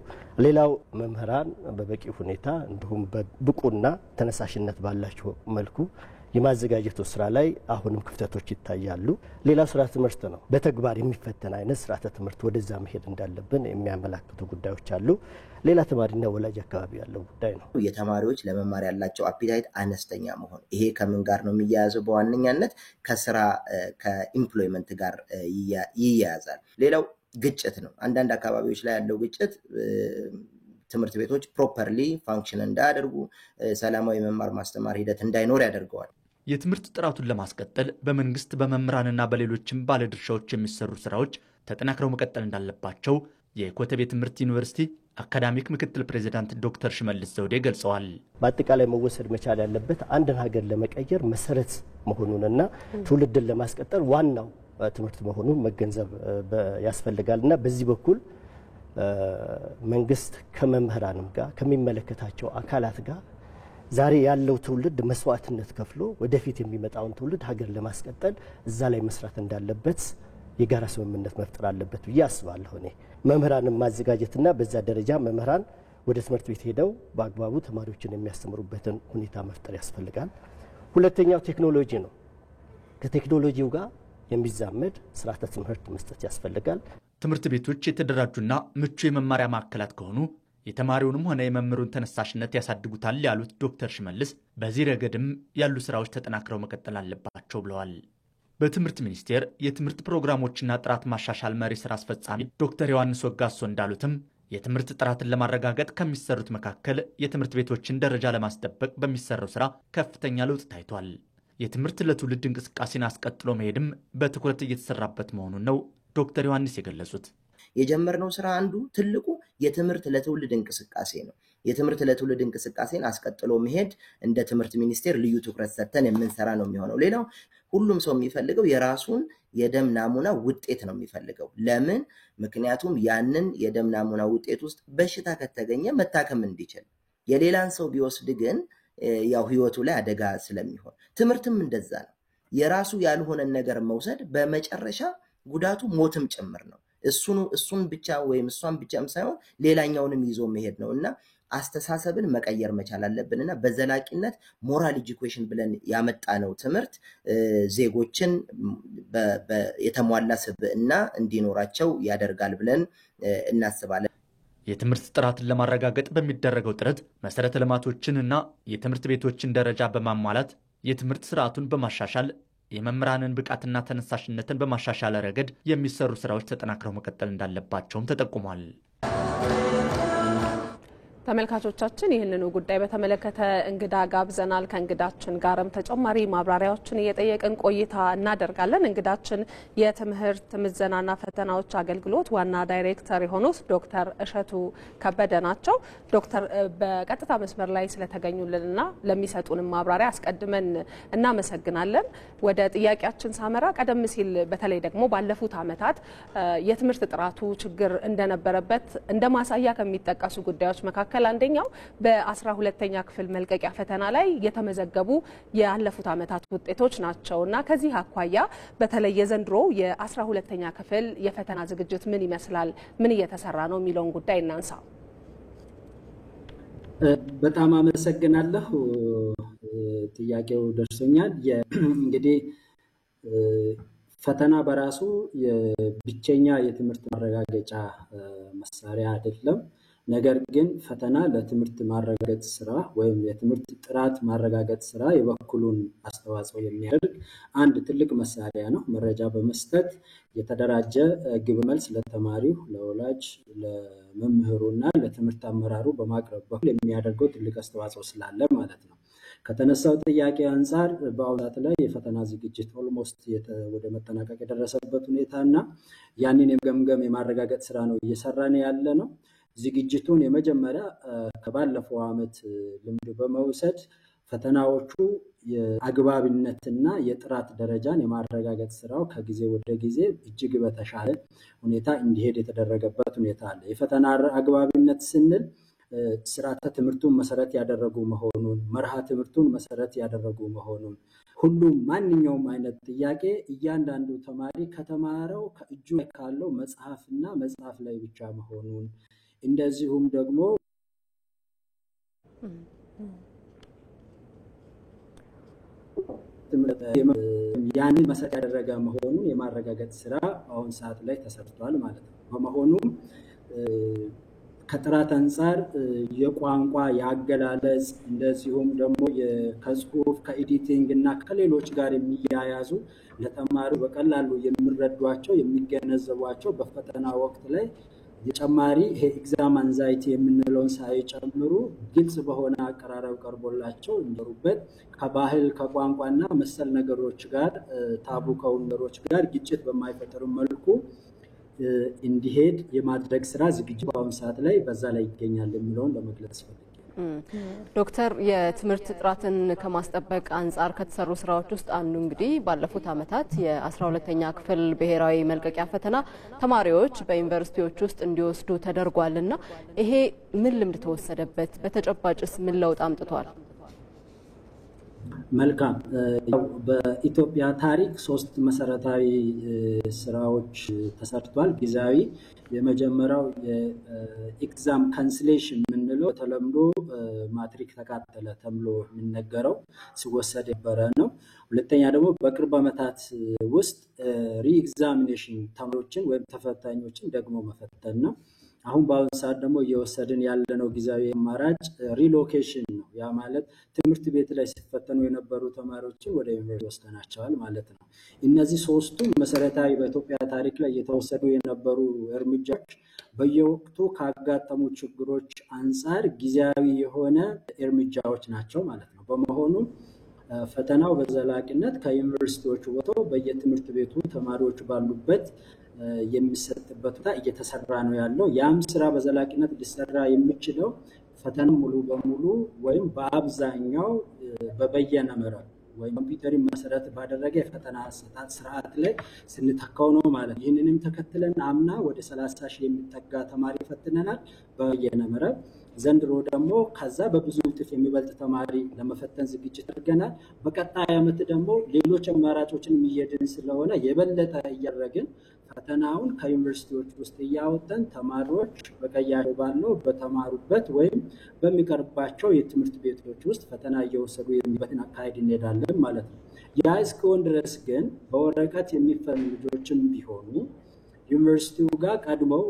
ሌላው መምህራን በበቂ ሁኔታ እንዲሁም በብቁና ተነሳሽነት ባላቸው መልኩ የማዘጋጀቱ ስራ ላይ አሁንም ክፍተቶች ይታያሉ። ሌላው ስራ ትምህርት ነው። በተግባር የሚፈተን አይነት ስርዓተ ትምህርት ወደዛ መሄድ እንዳለብን የሚያመላክቱ ጉዳዮች አሉ። ሌላ ተማሪና ወላጅ አካባቢ ያለው ጉዳይ ነው። የተማሪዎች ለመማር ያላቸው አፒታይት አነስተኛ መሆን፣ ይሄ ከምን ጋር ነው የሚያያዘው? በዋነኛነት ከስራ ከኢምፕሎይመንት ጋር ይያያዛል። ሌላው ግጭት ነው። አንዳንድ አካባቢዎች ላይ ያለው ግጭት ትምህርት ቤቶች ፕሮፐርሊ ፋንክሽን እንዳያደርጉ፣ ሰላማዊ መማር ማስተማር ሂደት እንዳይኖር ያደርገዋል። የትምህርት ጥራቱን ለማስቀጠል በመንግስት በመምህራንና በሌሎችም ባለድርሻዎች የሚሰሩ ስራዎች ተጠናክረው መቀጠል እንዳለባቸው የኮተቤ ትምህርት ዩኒቨርሲቲ አካዳሚክ ምክትል ፕሬዚዳንት ዶክተር ሽመልስ ዘውዴ ገልጸዋል። በአጠቃላይ መወሰድ መቻል ያለበት አንድን ሀገር ለመቀየር መሰረት መሆኑንና ትውልድን ለማስቀጠል ዋናው ትምህርት መሆኑን መገንዘብ ያስፈልጋልና በዚህ በኩል መንግስት ከመምህራንም ጋር ከሚመለከታቸው አካላት ጋር ዛሬ ያለው ትውልድ መስዋዕትነት ከፍሎ ወደፊት የሚመጣውን ትውልድ ሀገር ለማስቀጠል እዛ ላይ መስራት እንዳለበት የጋራ ስምምነት መፍጠር አለበት ብዬ አስባለሁ። እኔ መምህራንን ማዘጋጀትና በዛ ደረጃ መምህራን ወደ ትምህርት ቤት ሄደው በአግባቡ ተማሪዎችን የሚያስተምሩበትን ሁኔታ መፍጠር ያስፈልጋል። ሁለተኛው ቴክኖሎጂ ነው። ከቴክኖሎጂው ጋር የሚዛመድ ስርዓተ ትምህርት መስጠት ያስፈልጋል። ትምህርት ቤቶች የተደራጁና ምቹ የመማሪያ ማዕከላት ከሆኑ የተማሪውንም ሆነ የመምህሩን ተነሳሽነት ያሳድጉታል ያሉት ዶክተር ሽመልስ በዚህ ረገድም ያሉ ስራዎች ተጠናክረው መቀጠል አለባቸው ብለዋል። በትምህርት ሚኒስቴር የትምህርት ፕሮግራሞችና ጥራት ማሻሻል መሪ ስራ አስፈጻሚ ዶክተር ዮሐንስ ወጋሶ እንዳሉትም የትምህርት ጥራትን ለማረጋገጥ ከሚሰሩት መካከል የትምህርት ቤቶችን ደረጃ ለማስጠበቅ በሚሰራው ስራ ከፍተኛ ለውጥ ታይቷል። የትምህርት ለትውልድ እንቅስቃሴን አስቀጥሎ መሄድም በትኩረት እየተሰራበት መሆኑን ነው ዶክተር ዮሐንስ የገለጹት። የጀመርነው ስራ አንዱ ትልቁ የትምህርት ለትውልድ እንቅስቃሴ ነው። የትምህርት ለትውልድ እንቅስቃሴን አስቀጥሎ መሄድ እንደ ትምህርት ሚኒስቴር ልዩ ትኩረት ሰጥተን የምንሰራ ነው የሚሆነው። ሌላው ሁሉም ሰው የሚፈልገው የራሱን የደም ናሙና ውጤት ነው የሚፈልገው። ለምን? ምክንያቱም ያንን የደም ናሙና ውጤት ውስጥ በሽታ ከተገኘ መታከም እንዲችል። የሌላን ሰው ቢወስድ ግን ያው ህይወቱ ላይ አደጋ ስለሚሆን፣ ትምህርትም እንደዛ ነው። የራሱ ያልሆነን ነገር መውሰድ በመጨረሻ ጉዳቱ ሞትም ጭምር ነው። እሱን ብቻ ወይም እሷን ብቻም ሳይሆን ሌላኛውንም ይዞ መሄድ ነው እና አስተሳሰብን መቀየር መቻል አለብንና በዘላቂነት ሞራል ኤጁኬሽን ብለን ያመጣነው ትምህርት ዜጎችን የተሟላ ስብዕና እንዲኖራቸው ያደርጋል ብለን እናስባለን። የትምህርት ጥራትን ለማረጋገጥ በሚደረገው ጥረት መሰረተ ልማቶችንና የትምህርት ቤቶችን ደረጃ በማሟላት የትምህርት ስርዓቱን በማሻሻል የመምህራንን ብቃትና ተነሳሽነትን በማሻሻል ረገድ የሚሰሩ ስራዎች ተጠናክረው መቀጠል እንዳለባቸውም ተጠቁሟል። ተመልካቾቻችን ይህንኑ ጉዳይ በተመለከተ እንግዳ ጋብዘናል። ከእንግዳችን ጋርም ተጨማሪ ማብራሪያዎችን እየጠየቅን ቆይታ እናደርጋለን። እንግዳችን የትምህርት ምዘናና ፈተናዎች አገልግሎት ዋና ዳይሬክተር የሆኑት ዶክተር እሸቱ ከበደ ናቸው። ዶክተር በቀጥታ መስመር ላይ ስለተገኙልንና ለሚሰጡን ማብራሪያ አስቀድመን እናመሰግናለን። ወደ ጥያቄያችን ሳመራ ቀደም ሲል በተለይ ደግሞ ባለፉት ዓመታት የትምህርት ጥራቱ ችግር እንደነበረበት እንደ ማሳያ ከሚጠቀሱ ጉዳዮች መካከል አንደኛው በ12ኛ ክፍል መልቀቂያ ፈተና ላይ የተመዘገቡ ያለፉት ዓመታት ውጤቶች ናቸውና ከዚህ አኳያ በተለይ የዘንድሮ የ12ኛ ክፍል የፈተና ዝግጅት ምን ይመስላል፣ ምን እየተሰራ ነው የሚለውን ጉዳይ እናንሳ። በጣም አመሰግናለሁ። ጥያቄው ደርሶኛል። እንግዲህ ፈተና በራሱ የብቸኛ የትምህርት ማረጋገጫ መሳሪያ አይደለም። ነገር ግን ፈተና ለትምህርት ማረጋገጥ ስራ ወይም የትምህርት ጥራት ማረጋገጥ ስራ የበኩሉን አስተዋጽኦ የሚያደርግ አንድ ትልቅ መሳሪያ ነው። መረጃ በመስጠት የተደራጀ ግብ መልስ ለተማሪው፣ ለወላጅ፣ ለመምህሩና ለትምህርት አመራሩ በማቅረብ በኩል የሚያደርገው ትልቅ አስተዋጽኦ ስላለ ማለት ነው። ከተነሳው ጥያቄ አንጻር በአሁኑ ሰዓት ላይ የፈተና ዝግጅት ኦልሞስት ወደ መጠናቀቅ የደረሰበት ሁኔታና ያንን የመገምገም የማረጋገጥ ስራ ነው እየሰራን ያለ ነው። ዝግጅቱን የመጀመሪያ ከባለፈው ዓመት ልምድ በመውሰድ ፈተናዎቹ የአግባብነትና የጥራት ደረጃን የማረጋገጥ ስራው ከጊዜ ወደ ጊዜ እጅግ በተሻለ ሁኔታ እንዲሄድ የተደረገበት ሁኔታ አለ። የፈተና አግባብነት ስንል ስርዓተ ትምህርቱን መሰረት ያደረጉ መሆኑን፣ መርሃ ትምህርቱን መሰረት ያደረጉ መሆኑን፣ ሁሉም ማንኛውም አይነት ጥያቄ እያንዳንዱ ተማሪ ከተማረው ከእጁ ካለው መጽሐፍና መጽሐፍ ላይ ብቻ መሆኑን፣ እንደዚሁም ደግሞ ያንን መሰረት ያደረገ መሆኑን የማረጋገጥ ስራ አሁን ሰዓት ላይ ተሰርቷል ማለት ነው። በመሆኑም ከጥራት አንጻር የቋንቋ የአገላለጽ እንደዚሁም ደግሞ ከጽሁፍ ከኤዲቲንግ እና ከሌሎች ጋር የሚያያዙ ለተማሪው በቀላሉ የሚረዷቸው የሚገነዘቧቸው በፈተና ወቅት ላይ የጨማሪ ይሄ ኤግዛም አንዛይቲ የምንለውን ሳይጨምሩ ግልጽ በሆነ አቀራረብ ቀርቦላቸው እንዲሩበት ከባህል ከቋንቋና መሰል ነገሮች ጋር ታቡ ከሆኑ ነገሮች ጋር ግጭት በማይፈጠሩ መልኩ እንዲሄድ የማድረግ ስራ ዝግጅት በአሁኑ ሰዓት ላይ በዛ ላይ ይገኛል የሚለውን ለመግለጽ ፈልጌ። ዶክተር የትምህርት ጥራትን ከማስጠበቅ አንጻር ከተሰሩ ስራዎች ውስጥ አንዱ እንግዲህ ባለፉት ዓመታት የ12ኛ ክፍል ብሔራዊ መልቀቂያ ፈተና ተማሪዎች በዩኒቨርሲቲዎች ውስጥ እንዲወስዱ ተደርጓልና ይሄ ምን ልምድ ተወሰደበት? በተጨባጭስ ምን ለውጥ አምጥቷል? መልካም። በኢትዮጵያ ታሪክ 3 መሰረታዊ ስራዎች ተሰርቷል። ጊዜያዊ የመጀመሪያው የኤግዛም ካንስሌሽን የምንለው ተለምዶ ማትሪክ ተቃጠለ ተብሎ የሚነገረው ሲወሰድ የነበረ ነው። ሁለተኛ ደግሞ በቅርብ ዓመታት ውስጥ ሪኤግዛሚኔሽን ተማሪዎችን ወይም ተፈታኞችን ደግሞ መፈተን ነው። አሁን በአሁኑ ሰዓት ደግሞ እየወሰድን ያለነው ጊዜያዊ አማራጭ ሪሎኬሽን ነው። ያ ማለት ትምህርት ቤት ላይ ሲፈተኑ የነበሩ ተማሪዎችን ወደ ዩኒቨርሲቲ ወስደናቸዋል ማለት ነው። እነዚህ 3ቱ መሰረታዊ በኢትዮጵያ ታሪክ ላይ የተወሰዱ የነበሩ እርምጃዎች በየወቅቱ ካጋጠሙ ችግሮች አንጻር ጊዜያዊ የሆነ እርምጃዎች ናቸው ማለት ነው። በመሆኑም ፈተናው በዘላቂነት ከዩኒቨርሲቲዎች ወጥቶ በየትምህርት ቤቱ ተማሪዎች ባሉበት የሚሰጥበት ሁኔታ እየተሰራ ነው ያለው። ያም ስራ በዘላቂነት ሊሰራ የሚችለው ፈተናው ሙሉ በሙሉ ወይም በአብዛኛው በበየነ መረብ ወይም ኮምፒውተርን መሰረት ባደረገ የፈተና አሰጣጥ ስርዓት ላይ ስንተካው ነው ማለት ነው። ይህንንም ተከትለን አምና ወደ 30 ሺህ የሚጠጋ ተማሪ ፈትነናል በበየነ መረብ። ዘንድሮ ደግሞ ከዛ በብዙ እጥፍ የሚበልጥ ተማሪ ለመፈተን ዝግጅት አድርገናል። በቀጣይ ዓመት ደግሞ ሌሎች አማራጮችን እየሄድን ስለሆነ የበለጠ እያደረግን ፈተናውን ከዩኒቨርሲቲዎች ውስጥ እያወጣን ተማሪዎች በቀያቸው ባለው በተማሩበት ወይም በሚቀርባቸው የትምህርት ቤቶች ውስጥ ፈተና እየወሰዱ የሚበትን አካሄድ እንሄዳለን ማለት ነው። ያ እስከሆን ድረስ ግን በወረቀት የሚፈተኑ ልጆችም ቢሆኑ ዩኒቨርሲቲው ጋር ቀድመው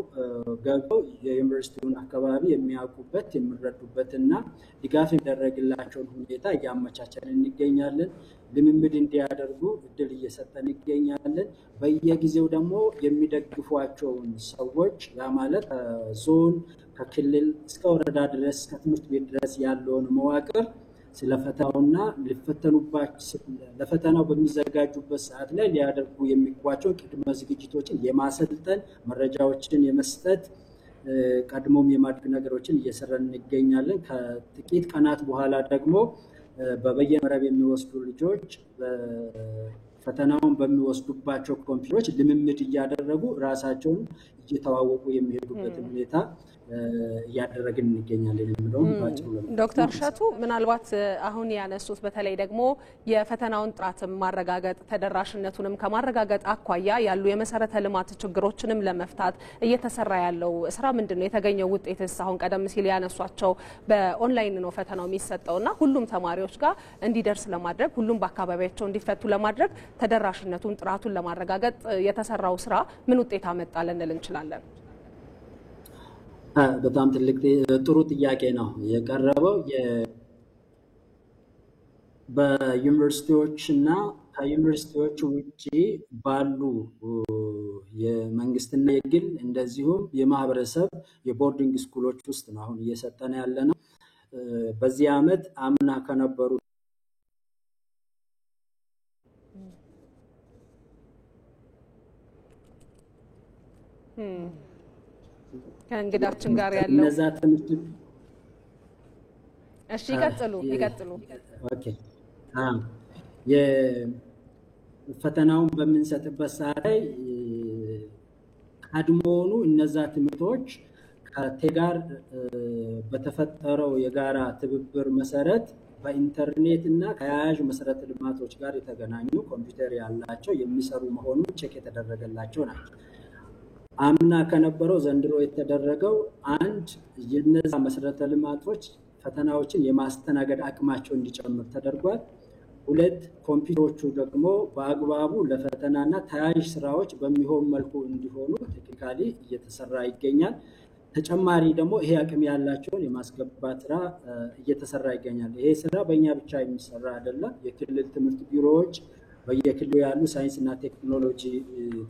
ገብተው የዩኒቨርሲቲውን አካባቢ የሚያውቁበት የሚረዱበትና ድጋፍ የሚደረግላቸውን ሁኔታ እያመቻቸን እንገኛለን። ልምምድ እንዲያደርጉ እድል እየሰጠን እንገኛለን። በየጊዜው ደግሞ የሚደግፏቸውን ሰዎች ያ ማለት ከዞን ከክልል እስከ ወረዳ ድረስ ከትምህርት ቤት ድረስ ያለውን መዋቅር ስለፈተናውና ለፈተናው በሚዘጋጁበት ሰዓት ላይ ሊያደርጉ የሚጓቸው ቅድመ ዝግጅቶችን የማሰልጠን መረጃዎችን የመስጠት ቀድሞም የማድረግ ነገሮችን እየሰራን እንገኛለን። ከጥቂት ቀናት በኋላ ደግሞ በበየነ መረብ የሚወስዱ ልጆች ፈተናውን በሚወስዱባቸው ኮምፒውተሮች ልምምድ እያደረጉ ራሳቸውን እየተዋወቁ የሚሄዱበትን ሁኔታ እያደረግን እንገኛለን የሚለው ባጭሩ ነው። ዶክተር እሸቱ ምናልባት አሁን ያነሱት በተለይ ደግሞ የፈተናውን ጥራትም ማረጋገጥ ተደራሽነቱንም ከማረጋገጥ አኳያ ያሉ የመሰረተ ልማት ችግሮችንም ለመፍታት እየተሰራ ያለው ስራ ምንድነው? የተገኘው ውጤትስ? አሁን ቀደም ሲል ያነሷቸው በኦንላይን ነው ፈተናው የሚሰጠውና ሁሉም ተማሪዎች ጋር እንዲደርስ ለማድረግ ሁሉም በአካባቢያቸው እንዲፈቱ ለማድረግ ተደራሽነቱን ጥራቱን ለማረጋገጥ የተሰራው ስራ ምን ውጤት አመጣ ልንል እንችላለን? በጣም ጥሩ ጥያቄ ነው የቀረበው። በዩኒቨርሲቲዎችና ከዩኒቨርሲቲዎች ውጪ ባሉ የመንግስትና የግል እንደዚሁም የማህበረሰብ የቦርዲንግ ስኩሎች ውስጥ ነው አሁን እየሰጠን ያለ ነው። በዚህ ዓመት አምና ከነበሩ ከእንግዳችን ጋር ያለው እነዛ ትምህርት እሺ ይቀጥሉ። ኦኬ የፈተናውን በምንሰጥበት ሰዓት ላይ ቀድሞውኑ እነዛ ትምህርቶች ከቴጋር በተፈጠረው የጋራ ትብብር መሰረት በኢንተርኔት እና ከያያዥ መሰረተ ልማቶች ጋር የተገናኙ ኮምፒውተር ያላቸው የሚሰሩ መሆኑን ቼክ የተደረገላቸው ናቸው። አምና ከነበረው ዘንድሮ የተደረገው አንድ የነዛ መሰረተ ልማቶች ፈተናዎችን የማስተናገድ አቅማቸው እንዲጨምር ተደርጓል። ሁለት ኮምፒውተሮቹ ደግሞ በአግባቡ ለፈተናና ተያያዥ ስራዎች በሚሆን መልኩ እንዲሆኑ ቴክኒካሊ እየተሰራ ይገኛል። ተጨማሪ ደግሞ ይሄ አቅም ያላቸውን የማስገባት ስራ እየተሰራ ይገኛል። ይሄ ስራ በእኛ ብቻ የሚሰራ አይደለም። የክልል ትምህርት ቢሮዎች፣ በየክልሉ ያሉ ሳይንስና ቴክኖሎጂ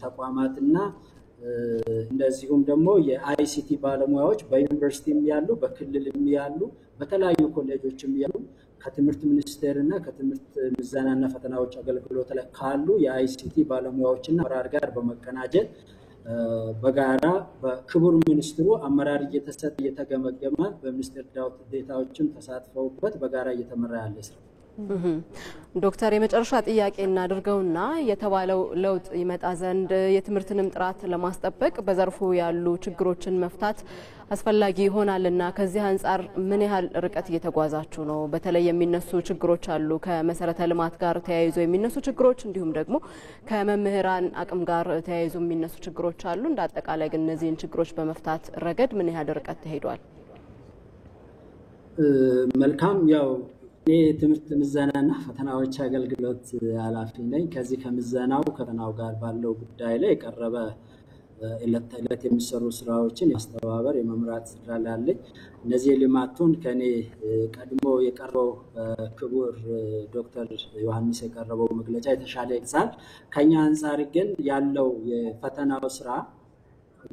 ተቋማትና እንደዚሁም ደግሞ የአይሲቲ ባለሙያዎች በዩኒቨርሲቲም ያሉ በክልልም ያሉ በተለያዩ ኮሌጆችም ያሉ ከትምህርት ሚኒስቴር እና ከትምህርት ምዘናና ፈተናዎች አገልግሎት ላይ ካሉ የአይሲቲ ባለሙያዎችና አመራር ጋር በመቀናጀት በጋራ በክቡር ሚኒስትሩ አመራር እየተሰጠ እየተገመገመ በሚኒስቴር ዴታዎችም ተሳትፈውበት በጋራ እየተመራ ያለ ስራ። ዶክተር የመጨረሻ ጥያቄ እናድርገውና የተባለው ለውጥ ይመጣ ዘንድ የትምህርትንም ጥራት ለማስጠበቅ በዘርፉ ያሉ ችግሮችን መፍታት አስፈላጊ ይሆናልና ከዚህ አንጻር ምን ያህል ርቀት እየተጓዛችሁ ነው? በተለይ የሚነሱ ችግሮች አሉ፣ ከመሰረተ ልማት ጋር ተያይዞ የሚነሱ ችግሮች እንዲሁም ደግሞ ከመምህራን አቅም ጋር ተያይዞ የሚነሱ ችግሮች አሉ። እንደ አጠቃላይ ግን እነዚህን ችግሮች በመፍታት ረገድ ምን ያህል ርቀት ተሄዷል? መልካም ያው የትምህርት ምዘናና ፈተናዎች አገልግሎት ኃላፊ ነኝ። ከዚህ ከምዘናው ከፈተናው ጋር ባለው ጉዳይ ላይ የቀረበ ዕለት ተዕለት የሚሰሩ ስራዎችን የማስተባበር የመምራት ስራ ላይ አለኝ። እነዚህ ልማቱን ከኔ ቀድሞ የቀረበው ክቡር ዶክተር ዮሐንስ የቀረበው መግለጫ የተሻለ ይጻል። ከኛ አንጻር ግን ያለው የፈተናው ስራ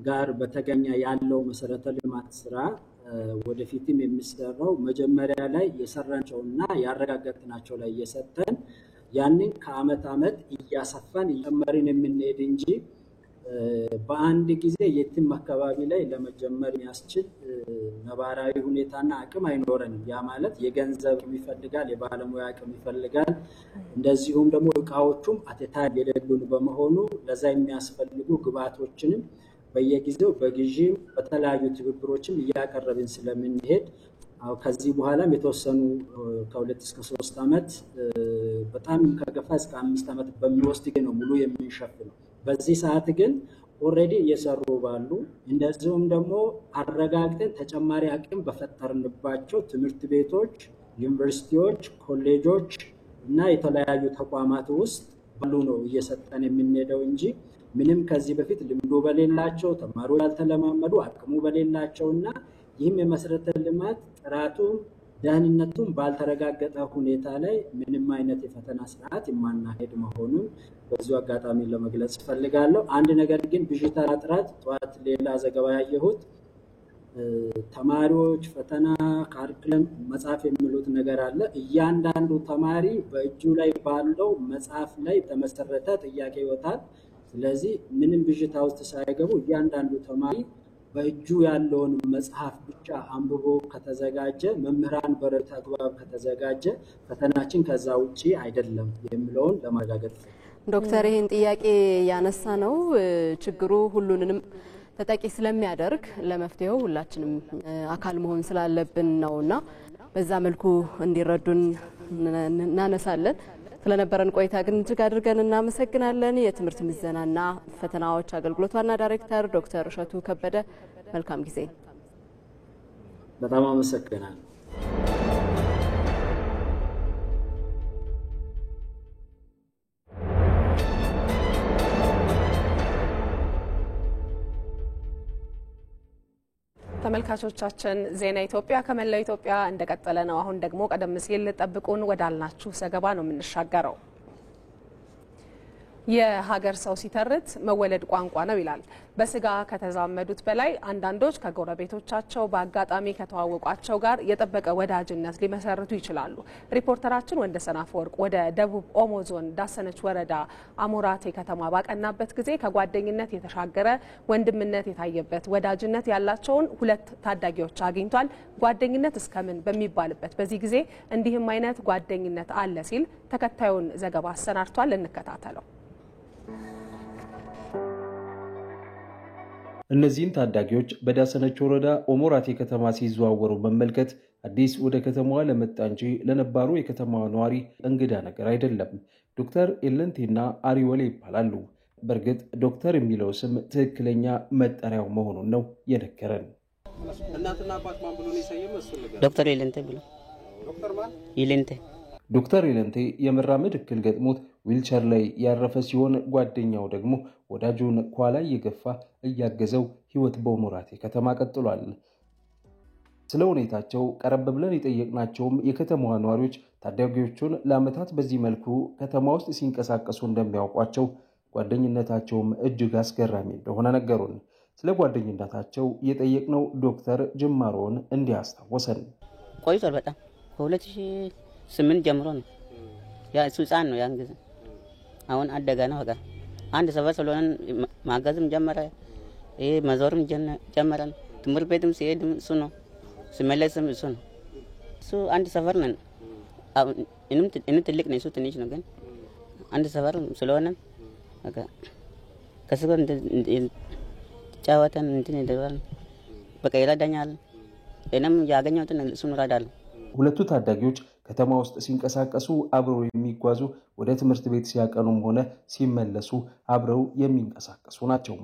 ጋር በተገኘ ያለው መሰረተ ልማት ስራ ወደፊትም የሚሰራው መጀመሪያ ላይ የሰራናቸውና ያረጋገጥናቸው ላይ እየሰጠን ያንን ከአመት አመት እያሰፋን እየጨመርን የምንሄድ እንጂ በአንድ ጊዜ የትም አካባቢ ላይ ለመጀመር የሚያስችል ነባራዊ ሁኔታና አቅም አይኖረንም። ያ ማለት የገንዘብ አቅም ይፈልጋል፣ የባለሙያ አቅም ይፈልጋል። እንደዚሁም ደግሞ እቃዎቹም አተታል የሌሉን በመሆኑ ለዛ የሚያስፈልጉ ግብዓቶችንም በየጊዜው በግዢም በተለያዩ ትብብሮችም እያቀረብን ስለምንሄድ ከዚህ በኋላም የተወሰኑ ከ2 እስከ 3 ዓመት በጣም ከገፋ እስከ 5 ዓመት በሚወስድ ጊዜ ነው ሙሉ የምንሸፍነው። በዚህ ሰዓት ግን ኦልሬዲ እየሰሩ ባሉ እንደዚሁም ደግሞ አረጋግጠን ተጨማሪ አቅም በፈጠርንባቸው ትምህርት ቤቶች፣ ዩኒቨርሲቲዎች፣ ኮሌጆች እና የተለያዩ ተቋማት ውስጥ ባሉ ነው እየሰጠን የምንሄደው እንጂ ምንም ከዚህ በፊት ልምዱ በሌላቸው ተማሪዎች ያልተለማመዱ አቅሙ በሌላቸው እና ይህም የመሰረተ ልማት ጥራቱን ደህንነቱን ባልተረጋገጠ ሁኔታ ላይ ምንም አይነት የፈተና ስርዓት የማናሄድ መሆኑን በዚሁ አጋጣሚ ለመግለጽ ፈልጋለሁ። አንድ ነገር ግን ብዥታ ጥራት ጠዋት ሌላ ዘገባ ያየሁት ተማሪዎች ፈተና ካሪኩለም መጽሐፍ የሚሉት ነገር አለ። እያንዳንዱ ተማሪ በእጁ ላይ ባለው መጽሐፍ ላይ ተመሰረተ ጥያቄ ይወጣል። ስለዚህ ምንም ብዥታ ውስጥ ሳይገቡ እያንዳንዱ ተማሪ በእጁ ያለውን መጽሐፍ ብቻ አንብቦ ከተዘጋጀ መምህራን በረታ አግባብ ከተዘጋጀ ፈተናችን ከዛ ውጪ አይደለም የሚለውን ለማረጋገጥ ዶክተር ይህን ጥያቄ ያነሳ ነው ችግሩ ሁሉንም ተጠቂ ስለሚያደርግ ለመፍትሄው ሁላችንም አካል መሆን ስላለብን ነውና በዛ መልኩ እንዲረዱን እናነሳለን። ስለነበረን ቆይታ ግን እጅግ አድርገን እናመሰግናለን። የትምህርት ምዘናና ፈተናዎች አገልግሎት ዋና ዳይሬክተር ዶክተር እሸቱ ከበደ መልካም ጊዜ። በጣም አመሰግናለሁ። ተመልካቾቻችን ዜና ኢትዮጵያ ከመላው ኢትዮጵያ እንደቀጠለ ነው። አሁን ደግሞ ቀደም ሲል ጠብቁን ወዳልናችሁ ዘገባ ነው የምንሻገረው። የሀገር ሰው ሲተርት መወለድ ቋንቋ ነው ይላል። በስጋ ከተዛመዱት በላይ አንዳንዶች ከጎረቤቶቻቸው በአጋጣሚ ከተዋወቋቸው ጋር የጠበቀ ወዳጅነት ሊመሰርቱ ይችላሉ። ሪፖርተራችን ወንደሰን አፈወርቅ ወደ ደቡብ ኦሞ ዞን ዳሰነች ወረዳ አሞራቴ ከተማ ባቀናበት ጊዜ ከጓደኝነት የተሻገረ ወንድምነት የታየበት ወዳጅነት ያላቸውን 2 ታዳጊዎች አግኝቷል። ጓደኝነት እስከምን በሚባልበት በዚህ ጊዜ እንዲህም አይነት ጓደኝነት አለ ሲል ተከታዩን ዘገባ አሰናድቷል። እንከታተለው። እነዚህን ታዳጊዎች በዳሰነች ወረዳ ኦሞራቴ ከተማ ሲዘዋወሩ መመልከት አዲስ ወደ ከተማዋ ለመጣ እንጂ ለነባሩ የከተማዋ ነዋሪ እንግዳ ነገር አይደለም። ዶክተር ኤለንቴና አሪወሌ ይባላሉ። በእርግጥ ዶክተር የሚለው ስም ትክክለኛ መጠሪያው መሆኑን ነው የነገረን። እናትና አባት ማን ብሎ ነው የሰየመው? ዶክተር ኤለንቴ ብሎ። ዶክተር ማን? ኤለንቴ። ዶክተር ኤለንቴ የመራመድ እክል ገጥሞት ዊልቸር ላይ ያረፈ ሲሆን ጓደኛው ደግሞ ወዳጁን ኳላ እየገፋ እያገዘው ህይወት በኦሞራቴ ከተማ ቀጥሏል። ስለ ሁኔታቸው ቀረብ ብለን የጠየቅናቸውም የከተማዋ ነዋሪዎች ታዳጊዎቹን ለዓመታት በዚህ መልኩ ከተማ ውስጥ ሲንቀሳቀሱ እንደሚያውቋቸው ጓደኝነታቸውም እጅግ አስገራሚ እንደሆነ ነገሩን። ስለ ጓደኝነታቸው የጠየቅነው ዶክተር ጅማሮውን እንዲያስታወሰን። ቆይቷል በጣም ከ2008 ጀምሮ ነው። ያ እሱ ህፃን ነው ያን ጊዜ። አሁን አደገ ነው በቃ አንድ ሰፈር ስለሆነ ማገዝም ጀመረ፣ ይሄ መዞርም ጀመረ። ትምህርት ቤትም ሲሄድም እሱ ነው፣ ሲመለስም እሱ ነው። እሱ አንድ ሰፈር ነን። እኔም ትልቅ ነኝ፣ እሱ ትንሽ ነው። ግን አንድ ሰፈር ስለሆነ በቃ ከሱ ጋር ጫወተን እንትን ይደረጋል። በቃ ይረዳኛል፣ እኔም ያገኘሁትን እሱን እረዳለሁ። ሁለቱ ታዳጊዎች ከተማ ውስጥ ሲንቀሳቀሱ አብረው የሚጓዙ፣ ወደ ትምህርት ቤት ሲያቀኑም ሆነ ሲመለሱ አብረው የሚንቀሳቀሱ ናቸው።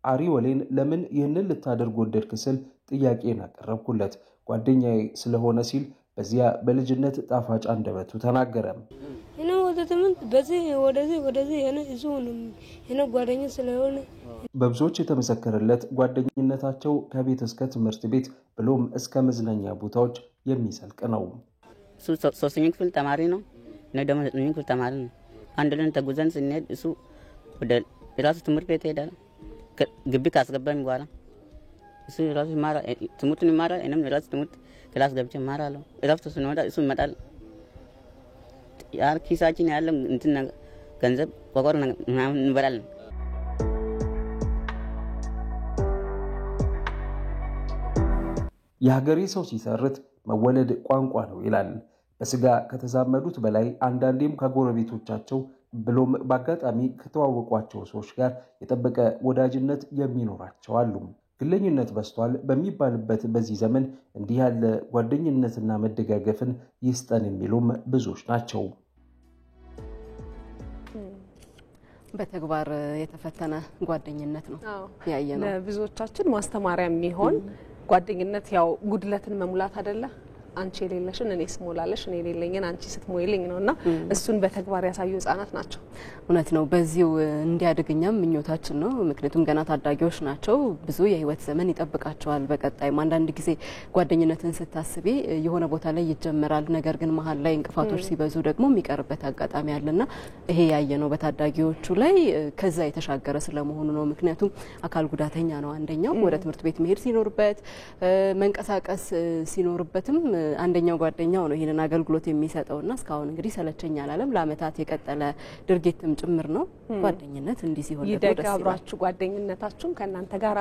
አሪ ወሌን ለምን ይህንን ልታደርግ ወደድክ ስል ጥያቄን አቀረብኩለት። ጓደኛዬ ስለሆነ ሲል በዚያ በልጅነት ጣፋጭ አንደበቱ ተናገረ። እኔ ወደ ትምህርት በዚህ ወደዚህ እኔ ጓደኛ ስለሆነ በብዙዎች የተመሰከረለት ጓደኝነታቸው ከቤት እስከ ትምህርት ቤት ብሎም እስከ መዝናኛ ቦታዎች የሚዘልቅ ነው። እሱ 3ኛ ክፍል ተማሪ ነው፣ እኔ ደግሞ 9ኛ ክፍል ተማሪ ነው። አንድ ላይ ተጉዘን ስንሄድ እሱ ወደ ራሱ ትምህርት ቤት ሄዳል። ግቢ ካስገባኝ በኋላ እሱ ራሱ ይማራል፣ ትምህርቱን ይማራል። እኔም ራሱ ትምህርት ክላስ ገብቼ እማራለሁ። እረፍት ስንወጣ እሱ ይመጣል። ያ ኪሳችን ያለው እንትን ገንዘብ ቆቆር ምናምን እንበላለን። የሀገሬ ሰው ሲሰርት መወለድ ቋንቋ ነው ይላል። በስጋ ከተዛመዱት በላይ አንዳንዴም ከጎረቤቶቻቸው ብሎም በአጋጣሚ ከተዋወቋቸው ሰዎች ጋር የጠበቀ ወዳጅነት የሚኖራቸው አሉ። ግለኝነት በስቷል በሚባልበት በዚህ ዘመን እንዲህ ያለ ጓደኝነትና መደጋገፍን ይስጠን የሚሉም ብዙዎች ናቸው። በተግባር የተፈተነ ጓደኝነት ነው ያየነው። ለብዙዎቻችን ማስተማሪያ የሚሆን ጓደኝነት ያው ጉድለትን መሙላት አይደለ? አንቺ የሌለሽን እኔ ስሞላለሽ እኔ የሌለኝን አንቺ ስትሞይልኝ ነውና እሱን በተግባር ያሳዩ ህጻናት ናቸው። እውነት ነው። በዚሁ እንዲያድግኛም ምኞታችን ነው። ምክንያቱም ገና ታዳጊዎች ናቸው። ብዙ የህይወት ዘመን ይጠብቃቸዋል። በቀጣይ አንዳንድ ጊዜ ጓደኝነትን ስታስቢ የሆነ ቦታ ላይ ይጀመራል፣ ነገር ግን መሀል ላይ እንቅፋቶች ሲበዙ ደግሞ የሚቀርበት አጋጣሚ አለና ይሄ ያየነው በታዳጊዎቹ ላይ ከዛ የተሻገረ ስለመሆኑ ነው። ምክንያቱም አካል ጉዳተኛ ነው አንደኛው፣ ወደ ትምህርት ቤት መሄድ ሲኖርበት መንቀሳቀስ ሲኖርበትም አንደኛው ጓደኛው ነው ይሄንን አገልግሎት የሚሰጠውና እስካሁን እንግዲህ ሰለቸኛ አላለም። ለአመታት የቀጠለ ድርጊትም ጭምር ነው። ጓደኝነት እንዲህ ሲሆን ደግሞ ይደግ አብራችሁ ጓደኝነታችሁን ከእናንተ ጋር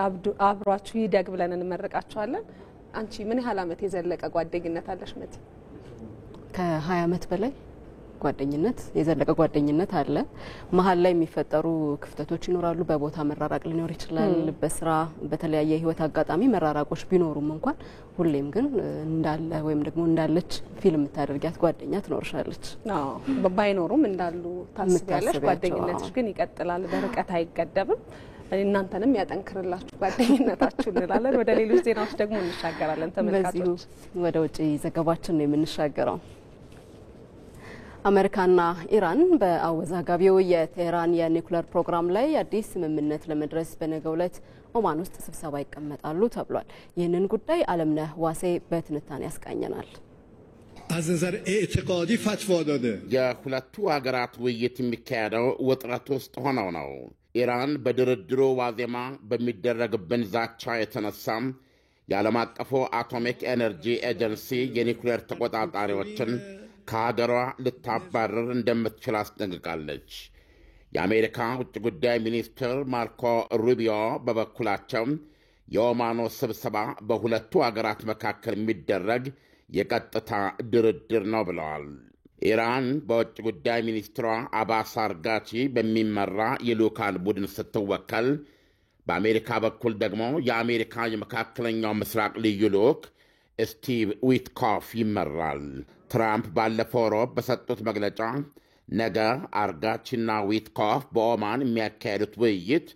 አብራችሁ ይደግ ብለን እንመርቃችኋለን። አንቺ ምን ያህል አመት የዘለቀ ጓደኝነት አለሽ መቲ? ከ20 አመት በላይ ጓደኝነት የዘለቀ ጓደኝነት አለ። መሀል ላይ የሚፈጠሩ ክፍተቶች ይኖራሉ። በቦታ መራራቅ ሊኖር ይችላል። በስራ በተለያየ ህይወት አጋጣሚ መራራቆች ቢኖሩም እንኳን ሁሌም ግን እንዳለ ወይም ደግሞ እንዳለች ፊልም ታደርጊያት ጓደኛ ትኖርሻለች። ባይኖሩም እንዳሉ ታስቢያለሽ። ጓደኝነትሽ ግን ይቀጥላል፣ በርቀት አይገደብም። እናንተንም ያጠንክርላችሁ ጓደኝነታችሁ እንላለን። ወደ ሌሎች ዜናዎች ደግሞ እንሻገራለን ተመልካቾች። ወደ ውጪ ዘገባችን ነው የምንሻገረው። አሜሪካና ኢራን በአወዛጋቢው የቴህራን የኒውክሌር ፕሮግራም ላይ አዲስ ስምምነት ለመድረስ በነገው ዕለት ኦማን ውስጥ ስብሰባ ይቀመጣሉ ተብሏል። ይህንን ጉዳይ አለምነህ ዋሴ በትንታኔ ያስቃኘናል። የሁለቱ ሀገራት ውይይት የሚካሄደው ውጥረት ውስጥ ሆነው ነው። ኢራን በድርድሩ ዋዜማ በሚደረግብን ዛቻ የተነሳ የዓለም አቀፉ አቶሚክ ኤነርጂ ኤጀንሲ የኒውክሌር ተቆጣጣሪዎችን ከሀገሯ ልታባረር እንደምትችል አስጠንቅቃለች። የአሜሪካ ውጭ ጉዳይ ሚኒስትር ማርኮ ሩቢዮ በበኩላቸው የኦማኑ ስብሰባ በሁለቱ አገራት መካከል የሚደረግ የቀጥታ ድርድር ነው ብለዋል። ኢራን በውጭ ጉዳይ ሚኒስትሯ አባስ አርጋቺ በሚመራ የልዑካን ቡድን ስትወከል፣ በአሜሪካ በኩል ደግሞ የአሜሪካ የመካከለኛው ምስራቅ ልዩ ልዑክ ስቲቭ ዊትኮፍ ይመራል። ትራምፕ ባለፈው ሮብ በሰጡት መግለጫ ነገ አርጋቺና ዊትኮፍ በኦማን የሚያካሄዱት ውይይት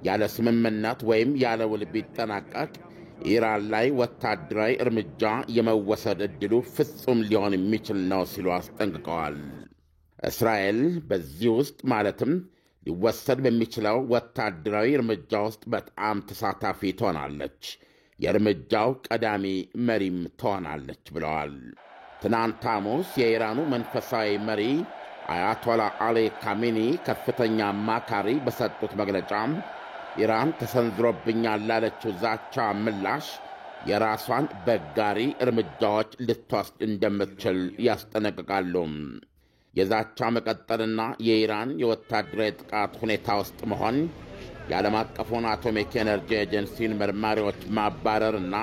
ያለ ስምምነት ወይም ያለ ውል ቢጠናቀቅ ኢራን ላይ ወታደራዊ እርምጃ የመወሰድ ዕድሉ ፍጹም ሊሆን የሚችል ነው ሲሉ አስጠንቅቀዋል። እስራኤል በዚህ ውስጥ ማለትም ሊወሰድ በሚችለው ወታደራዊ እርምጃ ውስጥ በጣም ተሳታፊ ትሆናለች፣ የእርምጃው ቀዳሚ መሪም ትሆናለች ብለዋል። ትናንት ሐሙስ የኢራኑ መንፈሳዊ መሪ አያቶላ አሊ ካሜኒ ከፍተኛ አማካሪ በሰጡት መግለጫ ኢራን ተሰንዝሮብኛል ላለችው ዛቻ ምላሽ የራሷን በጋሪ እርምጃዎች ልትወስድ እንደምትችል ያስጠነቅቃሉ። የዛቻ መቀጠልና የኢራን የወታደራዊ ጥቃት ሁኔታ ውስጥ መሆን የዓለም አቀፉን አቶሚክ ኤነርጂ ኤጀንሲን መርማሪዎች ማባረርና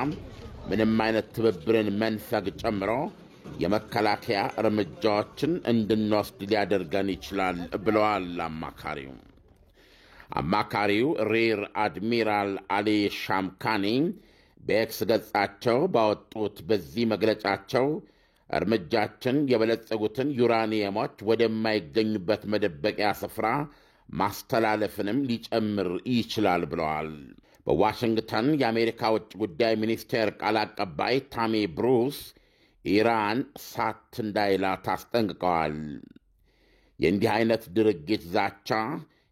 ምንም አይነት ትብብርን መንፈግ ጨምሮ የመከላከያ እርምጃዎችን እንድንወስድ ሊያደርገን ይችላል ብለዋል አማካሪው። አማካሪው ሪር አድሚራል አሊ ሻምካኒ በኤክስ ገጻቸው ባወጡት በዚህ መግለጫቸው እርምጃችን የበለጸጉትን ዩራኒየሞች ወደማይገኙበት መደበቂያ ስፍራ ማስተላለፍንም ሊጨምር ይችላል ብለዋል። በዋሽንግተን የአሜሪካ ውጭ ጉዳይ ሚኒስቴር ቃል አቀባይ ታሚ ብሩስ ኢራን ሳት እንዳይላት አስጠንቅቀዋል። የእንዲህ አይነት ድርጊት ዛቻ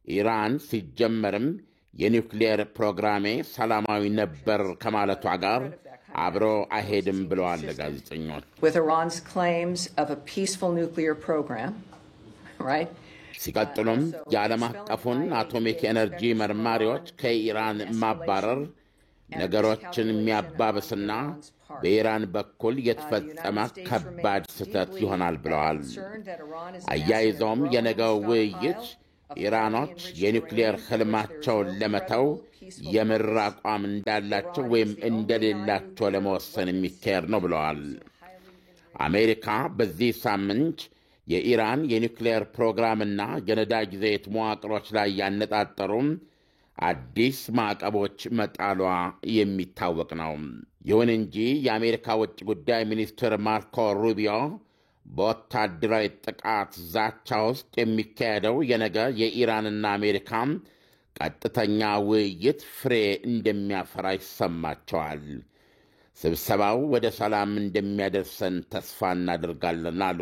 ኢራን ሲጀመርም የኒውክሌር ፕሮግራሜ ሰላማዊ ነበር ከማለቷ ጋር አብሮ አይሄድም ብለዋል ጋዜጠኞች። ሲቀጥሉም የዓለም አቀፉን አቶሚክ ኤነርጂ መርማሪዎች ከኢራን ማባረር ነገሮችን የሚያባብስና በኢራን በኩል የተፈጸመ ከባድ ስህተት ይሆናል ብለዋል። አያይዘውም የነገው ውይይት ኢራኖች የኒውክሌር ህልማቸውን ለመተው የምር አቋም እንዳላቸው ወይም እንደሌላቸው ለመወሰን የሚካሄድ ነው ብለዋል። አሜሪካ በዚህ ሳምንት የኢራን የኒውክሌር ፕሮግራምና የነዳጅ ዘይት መዋቅሮች ላይ ያነጣጠሩም አዲስ ማዕቀቦች መጣሏ የሚታወቅ ነው። ይሁን እንጂ የአሜሪካ ውጭ ጉዳይ ሚኒስትር ማርኮ ሩቢዮ በወታደራዊ ጥቃት ዛቻ ውስጥ የሚካሄደው የነገ የኢራንና አሜሪካ ቀጥተኛ ውይይት ፍሬ እንደሚያፈራ ይሰማቸዋል። ስብሰባው ወደ ሰላም እንደሚያደርሰን ተስፋ እናደርጋለን አሉ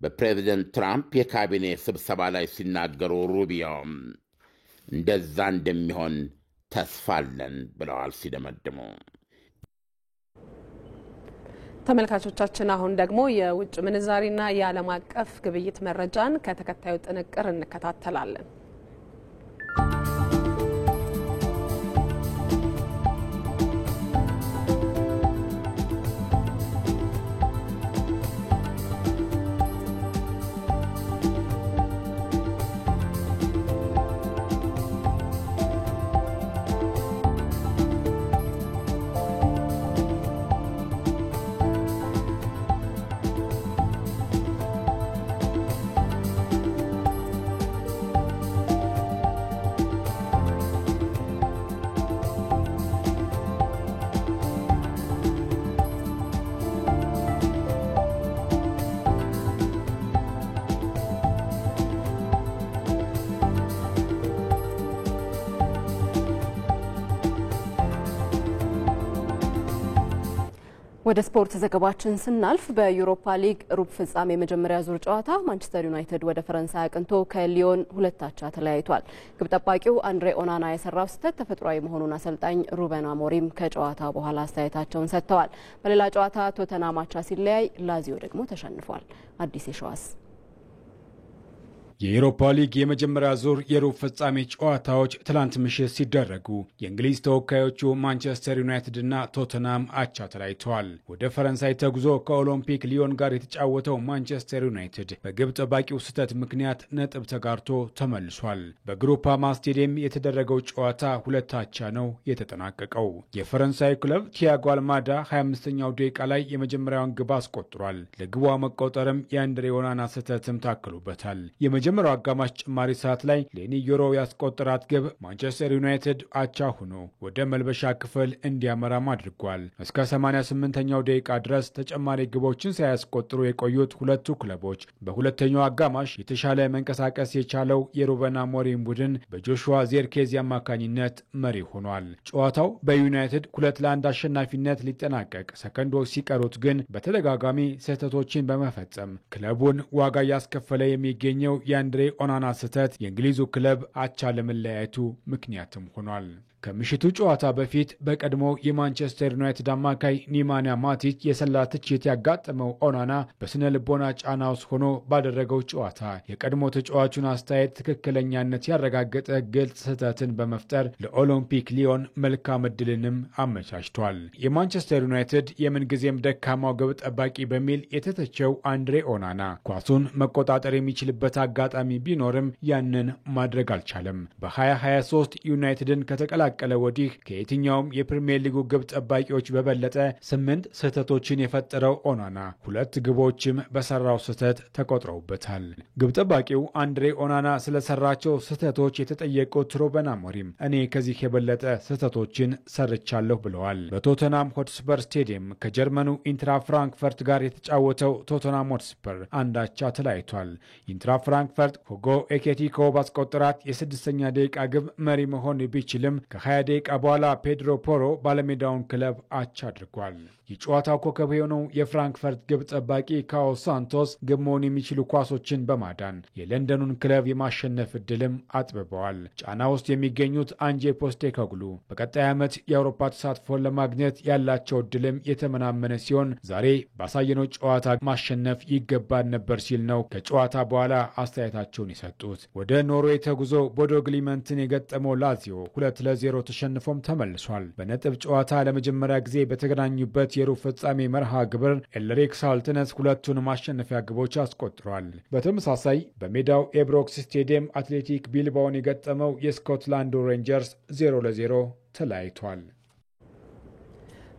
በፕሬዝደንት ትራምፕ የካቢኔ ስብሰባ ላይ ሲናገሩ ሩቢዮ እንደዛ እንደሚሆን ተስፋ አለን ብለዋል ሲደመድሙ። ተመልካቾቻችን አሁን ደግሞ የውጭ ምንዛሪና የዓለም አቀፍ ግብይት መረጃን ከተከታዩ ጥንቅር እንከታተላለን። ወደ ስፖርት ዘገባችን ስናልፍ በዩሮፓ ሊግ ሩብ ፍጻሜ የመጀመሪያ ዙር ጨዋታ ማንቸስተር ዩናይትድ ወደ ፈረንሳይ አቅንቶ ከሊዮን 2-2 ተለያይቷል። ግብ ጠባቂው አንድሬ ኦናና የሰራው ስህተት ተፈጥሯዊ መሆኑን አሰልጣኝ ሩበን አሞሪም ከጨዋታ በኋላ አስተያየታቸውን ሰጥተዋል። በሌላ ጨዋታ ቶተንሃም አቻ ሲለያይ ላዚዮ ደግሞ ተሸንፏል። አዲስ የሸዋስ የዩሮፓ ሊግ የመጀመሪያ ዙር የሩብ ፍጻሜ ጨዋታዎች ትላንት ምሽት ሲደረጉ የእንግሊዝ ተወካዮቹ ማንቸስተር ዩናይትድ እና ቶተንሃም አቻ ተለያይተዋል። ወደ ፈረንሳይ ተጉዞ ከኦሎምፒክ ሊዮን ጋር የተጫወተው ማንቸስተር ዩናይትድ በግብ ጠባቂው ስህተት ምክንያት ነጥብ ተጋርቶ ተመልሷል። በግሩፓማ ስቴዲየም የተደረገው ጨዋታ 2-2 ነው የተጠናቀቀው። የፈረንሳይ ክለብ ቲያጎ አልማዳ 25ኛው ደቂቃ ላይ የመጀመሪያውን ግብ አስቆጥሯል። ለግቧ መቆጠርም የአንድሬ ኦናና ስህተትም ታክሎበታል። የመጀመሪያው አጋማሽ ጭማሪ ሰዓት ላይ ሌኒ ዮሮ ያስቆጠራት ግብ ማንቸስተር ዩናይትድ አቻ ሆኖ ወደ መልበሻ ክፍል እንዲያመራም አድርጓል። እስከ 88ኛው ደቂቃ ድረስ ተጨማሪ ግቦችን ሳያስቆጥሩ የቆዩት ሁለቱ ክለቦች በሁለተኛው አጋማሽ የተሻለ መንቀሳቀስ የቻለው የሩበን አሞሪም ቡድን በጆሹዋ ዜርኬዚ አማካኝነት መሪ ሆኗል። ጨዋታው በዩናይትድ 2-1 አሸናፊነት ሊጠናቀቅ ሰከንዶች ሲቀሩት ግን በተደጋጋሚ ስህተቶችን በመፈጸም ክለቡን ዋጋ እያስከፈለ የሚገኘው የአንድሬ ኦናና ስህተት የእንግሊዙ ክለብ አቻ ለመለያየቱ ምክንያትም ሆኗል። ከምሽቱ ጨዋታ በፊት በቀድሞ የማንቸስተር ዩናይትድ አማካይ ኒማንያ ማቲች የሰላ ትችት ያጋጠመው ኦናና በስነ ልቦና ጫና ውስጥ ሆኖ ባደረገው ጨዋታ የቀድሞ ተጫዋቹን አስተያየት ትክክለኛነት ያረጋገጠ ግልጽ ስህተትን በመፍጠር ለኦሎምፒክ ሊዮን መልካም ዕድልንም አመቻችቷል። የማንቸስተር ዩናይትድ የምንጊዜም ደካማው ግብ ጠባቂ በሚል የተተቸው አንድሬ ኦናና ኳሱን መቆጣጠር የሚችልበት አጋጣሚ ቢኖርም ያንን ማድረግ አልቻለም። በ2023 ዩናይትድን ከተቀላ ቀለ ወዲህ ከየትኛውም የፕሪሚየር ሊጉ ግብ ጠባቂዎች በበለጠ 8 ስህተቶችን የፈጠረው ኦናና 2 ግቦችም በሰራው ስህተት ተቆጥረውበታል። ግብ ጠባቂው አንድሬ ኦናና ስለሰራቸው ስህተቶች የተጠየቁት ሩበን አሞሪም እኔ ከዚህ የበለጠ ስህተቶችን ሰርቻለሁ ብለዋል። በቶተንሃም ሆትስፐር ስቴዲየም ከጀርመኑ ኢንትራ ፍራንክፈርት ጋር የተጫወተው ቶተንሃም ሆትስፐር 1-1 ተለያይቷል። ኢንትራ ፍራንክፈርት ሁጎ ኤኬቲኮ ባስቆጠራት የ6ኛ ደቂቃ ግብ መሪ መሆን ቢችልም ከ20 ደቂቃ በኋላ ፔድሮ ፖሮ ባለሜዳውን ክለብ አቻ አድርጓል። የጨዋታው ኮከብ የሆነው የፍራንክፈርት ግብ ጠባቂ ካኦ ሳንቶስ ግብ መሆን የሚችሉ ኳሶችን በማዳን የለንደኑን ክለብ የማሸነፍ ዕድልም አጥብበዋል። ጫና ውስጥ የሚገኙት አንጄ ፖስቴኮግሉ በቀጣይ ዓመት የአውሮፓ ተሳትፎን ለማግኘት ያላቸው ዕድልም የተመናመነ ሲሆን ዛሬ ባሳየነው ጨዋታ ማሸነፍ ይገባን ነበር ሲል ነው ከጨዋታ በኋላ አስተያየታቸውን የሰጡት። ወደ ኖርዌይ ተጉዞ ቦዶ ግሊመንትን የገጠመው ላዚዮ 2-0 1-0 ተሸንፎም ተመልሷል። በነጥብ ጨዋታ ለመጀመሪያ ጊዜ በተገናኙበት የሩብ ፍጻሜ መርሃ ግብር ኤልሪክ ሳልትነስ ሁለቱን ማሸነፊያ ግቦች አስቆጥሯል። በተመሳሳይ በሜዳው ኤብሮክስ ስቴዲየም አትሌቲክ ቢልባውን የገጠመው የስኮትላንዱ ሬንጀርስ 0-0 ተለያይቷል።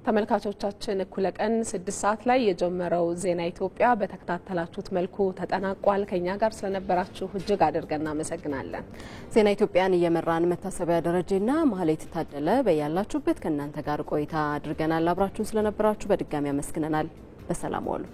ተመልካቾቻችን እኩለ ቀን 6 ሰዓት ላይ የጀመረው ዜና ኢትዮጵያ በተከታተላችሁት መልኩ ተጠናቋል። ከኛ ጋር ስለነበራችሁ እጅግ አድርገን እናመሰግናለን። ዜና ኢትዮጵያን እየመራን መታሰቢያ ደረጀና ማህሌት ታደለ በያላችሁበት ከእናንተ ጋር ቆይታ አድርገናል። አብራችሁን ስለነበራችሁ በድጋሚ አመስግነናል። በሰላም ዋሉ።